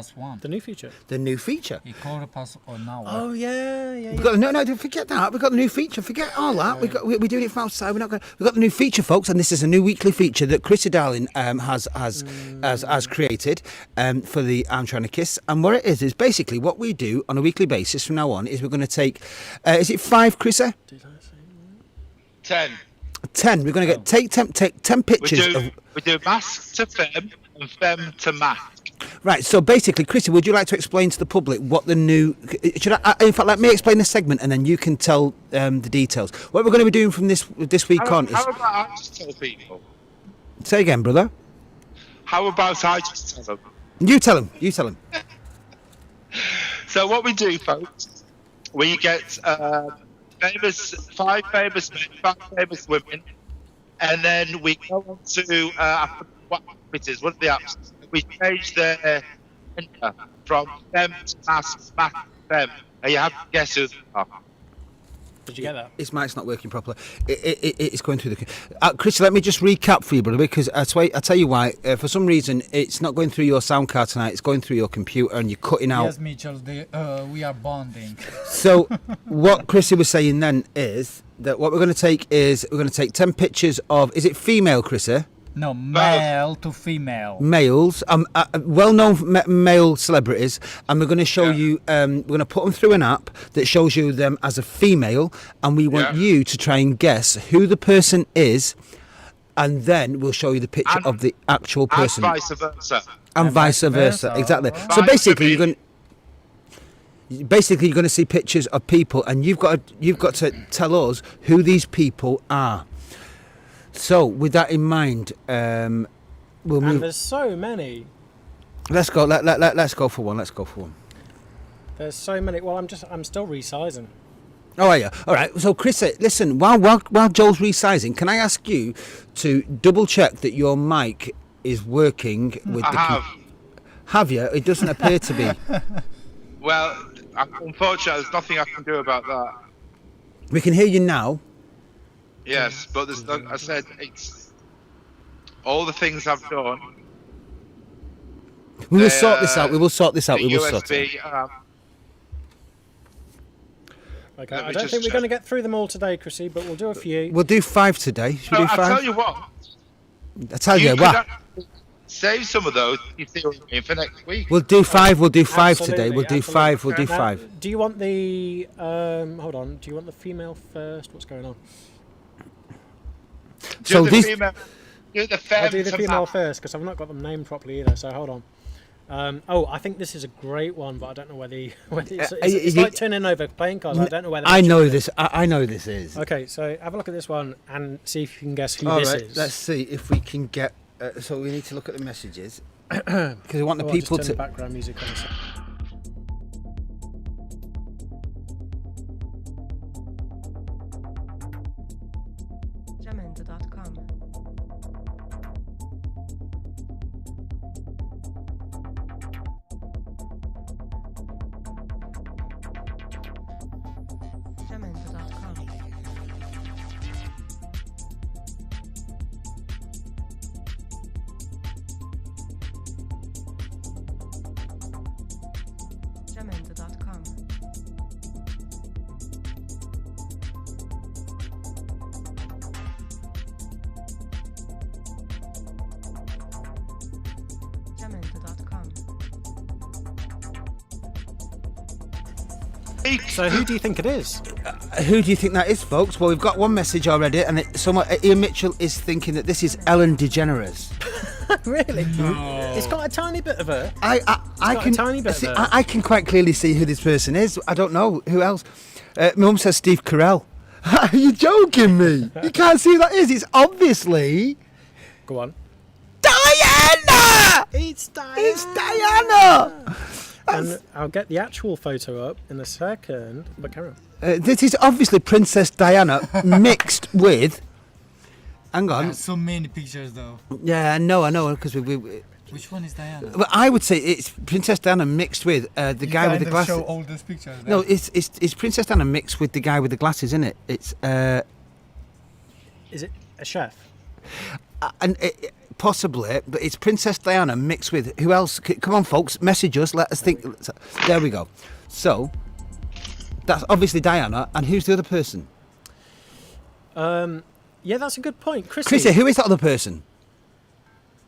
The new feature. The new feature. He called a pass on now. Oh yeah. We've got, no, don't forget that. We've got the new feature. Forget all that. We're doing it from outside. We've got the new feature, folks, and this is a new weekly feature that Chrissy Darling has created for the Armchair Anarchists. And what it is basically what we do on a weekly basis from now on is we're going to take. Is it 5, Chrissy? 10. 10. We're going to take 10 pictures. We do mask to femme and femme to mask. Right, so basically, Chrissy, would you like to explain to the public what the new... in fact, let me explain the segment and then you can tell the details. What we're going to be doing from this week on is... How about I just tell people? Say again, brother. How about I just tell them? You tell him. So what we do, folks, we get 5 famous men, 5 famous women, and then we go on to what it is, what are the apps? We change their from them to mass them, and you have to guess who they are. Did you get that? His mic's not working properly. It's going through the. Chris, let me just recap for you, brother, because I tell you why. For some reason, it's not going through your sound card tonight. It's going through your computer, and you're cutting out. Yes, Mitchell, we are bonding. So, what Chrissy was saying then is that what we're going to take is 10 pictures of. Is it female, Chrissy? No, male to female. Males, well-known male celebrities, and we're going to show you. We're going to put them through an app that shows you them as a female, and we want you to try and guess who the person is, and then we'll show you the picture of the actual person. And vice versa. And vice versa, exactly. So basically, you're going to see pictures of people, and you've got to tell us who these people are. So, with that in mind, we'll move. And there's so many. Let's go. Let's go for one. There's so many. Well, I'm still resizing. Oh, are you? All right. So, Chris, listen. While Joel's resizing, can I ask you to double check that your mic is working with Have you? It doesn't appear to be. Well, unfortunately, there's nothing I can do about that. We can hear you now. Yes, but there's no, I said it's all the things I've done. We will sort this out. We will sort this out. We will sort it USB. Okay, I don't think we're going to get through them all today, Chrissy, but we'll do a few. We'll do 5 today. Should we do 5? I'll tell you what. I tell you could what. actually save some of those. You see what I mean, for next week. We'll do 5. We'll do 5 today. Absolutely, We'll do 5. We'll do Now, 5. Do you want the hold on? Do you want the female first? What's going on? So do the these. female, do the I'll do the femme female to first because I've not got them named properly either. So hold on. I think this is a great one, but I don't know whether it's like turning over playing cards. I don't know whether. I know this. I know this is. Okay, so have a look at this one and see if you can guess who All this right. is. Let's see if we can get. So we need to look at the messages because we want the I'll people just turn to. the background music on. Jamendo.com. Jamendo.com. Jamendo.com. Jamendo.com. So who do you think it is? Who do you think that is, folks? Well, we've got one message already, and Ian Mitchell is thinking that this is Ellen DeGeneres. Really? No. It's got a tiny bit of her. I can a tiny bit see, of her. I can quite clearly see who this person is. I don't know who else. My mum says Steve Carell. Are you joking me? You can't see who that is. It's obviously Go on. Diana. It's Diana. It's Diana. And I'll get the actual photo up in a second. But carry on. This is obviously Princess Diana mixed with. Hang on. There's so many pictures though. Yeah, I know, because we. Which one is Diana? Well, I would say it's Princess Diana mixed with the guy with the glasses. Show all those pictures. No, it's Princess Diana mixed with the guy with the glasses, isn't it? It's Is it a chef? and possibly, but it's Princess Diana mixed with who else? Come on, folks, message us. Let us think. There we go. So that's obviously Diana, and who's the other person? Yeah, that's a good point, Chrissy, who is that other person?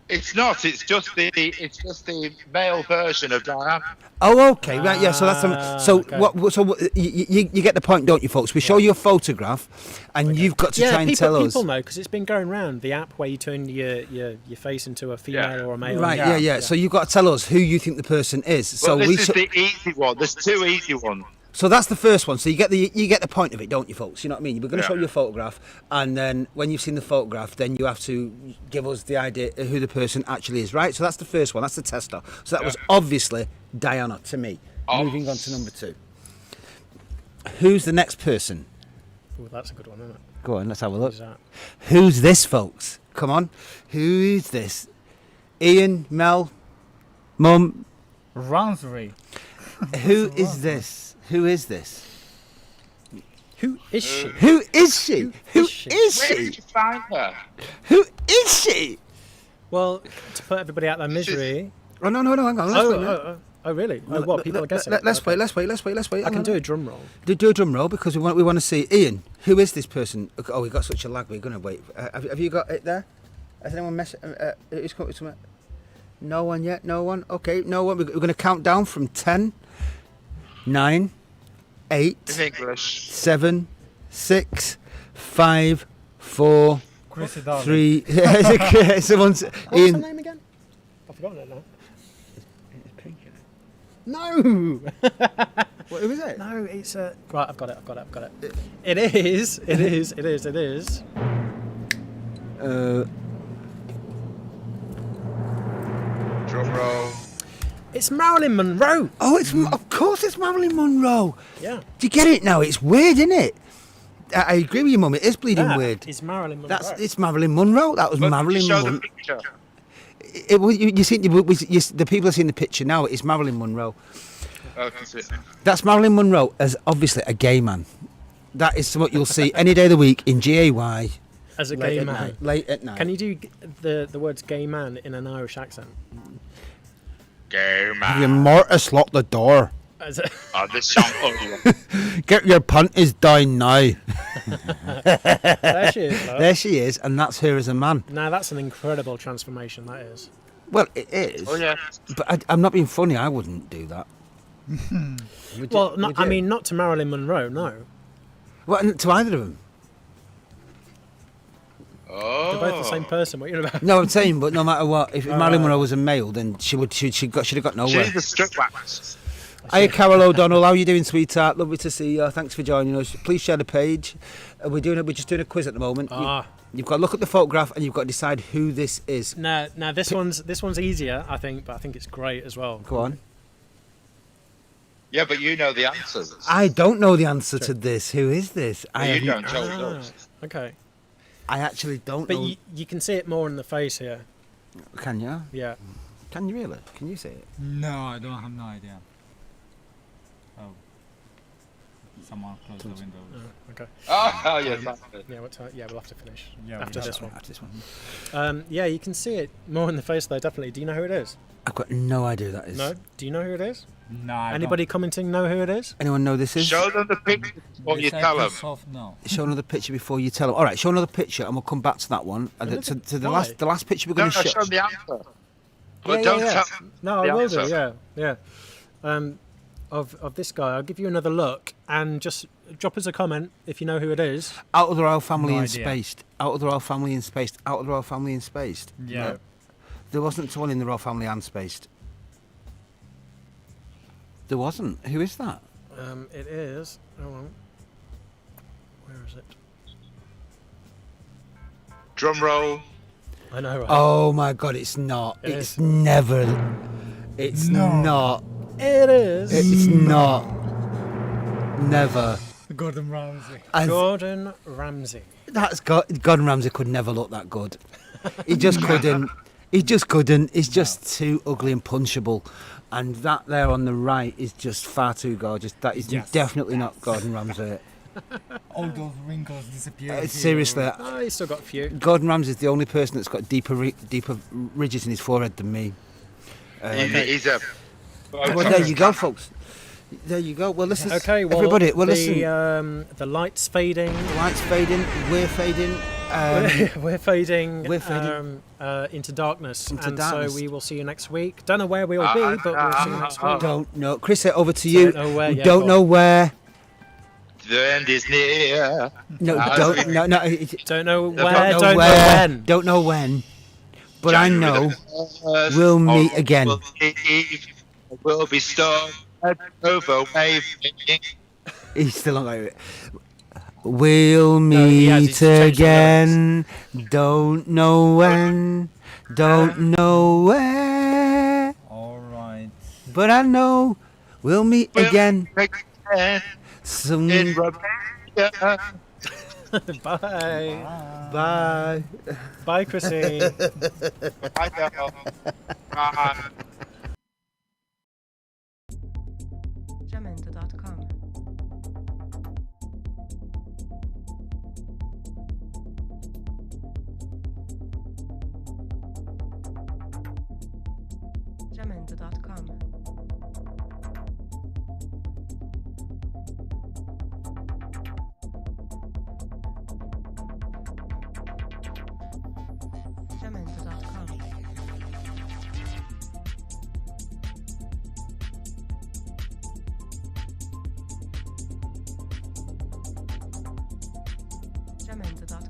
It's not. It's just the male version of Diana. Oh, okay, right, yeah. So that's okay. you get the point, don't you, folks? We show you a photograph, and you've got to try and tell us. People know because it's been going around the app where you turn your face into a female or a male. Right, yeah. So you've got to tell us who you think the person is. Well, So this is the easy one. There's two easy ones. So that's the first one. So you get the point of it, don't you, folks? You know what I mean? We're going to show you a photograph, and then when you've seen the photograph, then you have to give us the idea of who the person actually is, right? So that's the first one. That's the tester. So that was obviously Diana to me. Moving on to number 2. Who's the next person? Oh, that's a good one, isn't it? Go on, let's have a look. Who's that? Who's this, folks? Come on. Who is this? Ian, Mel, Mum, Ramsey. Who is this? Who is this? Who is she? Who is she? Who is she? is Where she? did you find her? Who is she? Well, to put everybody out of their misery. Oh no, hang on. Let's wait a minute. Oh, really? Oh, what? People are guessing. Let's Okay. wait. I Hang can on. do a drum roll. Do a drum roll because we want to see Ian. Who is this person? Oh, we got such a lag. We're gonna wait. Have you got it there? Has anyone who's come up with something? No one yet. No one. Okay, no one. We're gonna count down from 10, 9, 8, In English. 7, 6, 5, 4, Chrissy Darling. 3. Someone's What's her Ian. name again? I've forgotten it now. No! What, who is it? No, it's a. Right, I've got it. It is. Drum roll. It's Marilyn Monroe. Oh, of course it's Marilyn Monroe. Yeah. Do you get it now? It's weird, isn't it? I agree with you, Mum. It is bleeding That weird. is Marilyn Monroe. It's Marilyn Monroe. That was But Marilyn show Monroe. the picture. You see, the people are seeing the picture now. It's Marilyn Monroe. Oh, that's it. That's Marilyn Monroe as obviously a gay man. That is what you'll see any day of the week in GAY. As a late gay at man. night. Late at night. Can you do the words gay man in an Irish accent? Gay You man. mortis lock the door. As a, Oh, this song. Oh, Get your panties down now. there she is. Love. There she is, and that's her as a man. Now that's an incredible transformation. That is. Well, it is. oh yeah. But I'm not being funny. I wouldn't do that. Would you- Well, would I you? mean, not to Marilyn Monroe. No, Well, to either of them. Oh. they're both the same person. What are you about? No, I'm saying, but no matter what, if Marilyn Monroe was a male, then she'd have got nowhere. She's the strip wax. Hiya, Carol O'Donnell. How are you doing, sweetheart? Lovely to see you. Thanks for joining us. Please share the page. We're just doing a quiz at the moment. You've got to look at the photograph and you've got to decide who this is. Now this one's easier, I think, but I think it's great as well. Go on. Yeah, but you know the answers. I don't know the answer to this. Who is this? You don't tell us. Okay, I actually don't but know. you can see it more in the face here. Can you? Yeah. Can you really? Can you see it? No, I don't have no idea. Oh. Someone closed the window. Okay. Oh, yes. That's it. Yeah. What time? Yeah, we'll have to finish Yeah, after this one. After this one. Yeah, you can see it more in the face though. Definitely. Do you know who it is? I've got no idea who that is. No. Do you know who it is? No, I Anybody commenting know who it is? Anyone know this is? Show them the picture before you tell them. No. Show another picture before you tell them. All right, show another picture, and we'll come back to that one. To the Why? last picture we're No, going to show show. them the answer. But Yeah, don't yeah. tell No, the I will answer. do. Yeah. Of this guy, I'll give you another look and just drop us a comment if you know who it is. Out of the royal family No and idea. spaced. Out of the royal family and spaced. Out of the royal family and spaced. Yeah. No. There wasn't one in the royal family and spaced. There wasn't. Who is that? It is. Hold on. Where is it? Drum roll. I know. Right? Oh my God! It's not. It It's is. never. It's not. It is. It's not. Never. Gordon Ramsay. And Gordon Ramsay. Gordon Ramsay could never look that good. He just couldn't. He just couldn't. He's just too ugly and punchable. And that there on the right is just far too gorgeous. That is Yes. definitely not Gordon Ramsay. All those wrinkles disappear. Seriously, Oh, he's still got a few. Gordon Ramsay's the only person that's got deeper ridges in his forehead than me. He's a. Well, there you go, folks. There you go. Well, listen, Okay, well, everybody. Well, listen. the light's fading. The lights fading. We're fading. We're fading. We're fading. Into darkness. Into and darkness. so we will see you next week. Don't know where we will be, but we'll see you next week. Don't know, Chris. Over to you. Don't know where We yet, don't Bob. know where. The end is near. No, Ah, don't. No, no. Don't know Don't where. know Don't know where. when. Don't know when. But I January know the 1st, we'll meet on again. Will Eve, will be storm over waving. He's still not like it. We'll No, he has, meet he's changed the again. Don't know when. Don't know where. All right. But I know we'll meet We'll again meet again soon. in Romania. Bye. Bye. Bye, Chrissy. Bye now. Bye. Jamendo.com. Jamendo.com. Jamendo.com.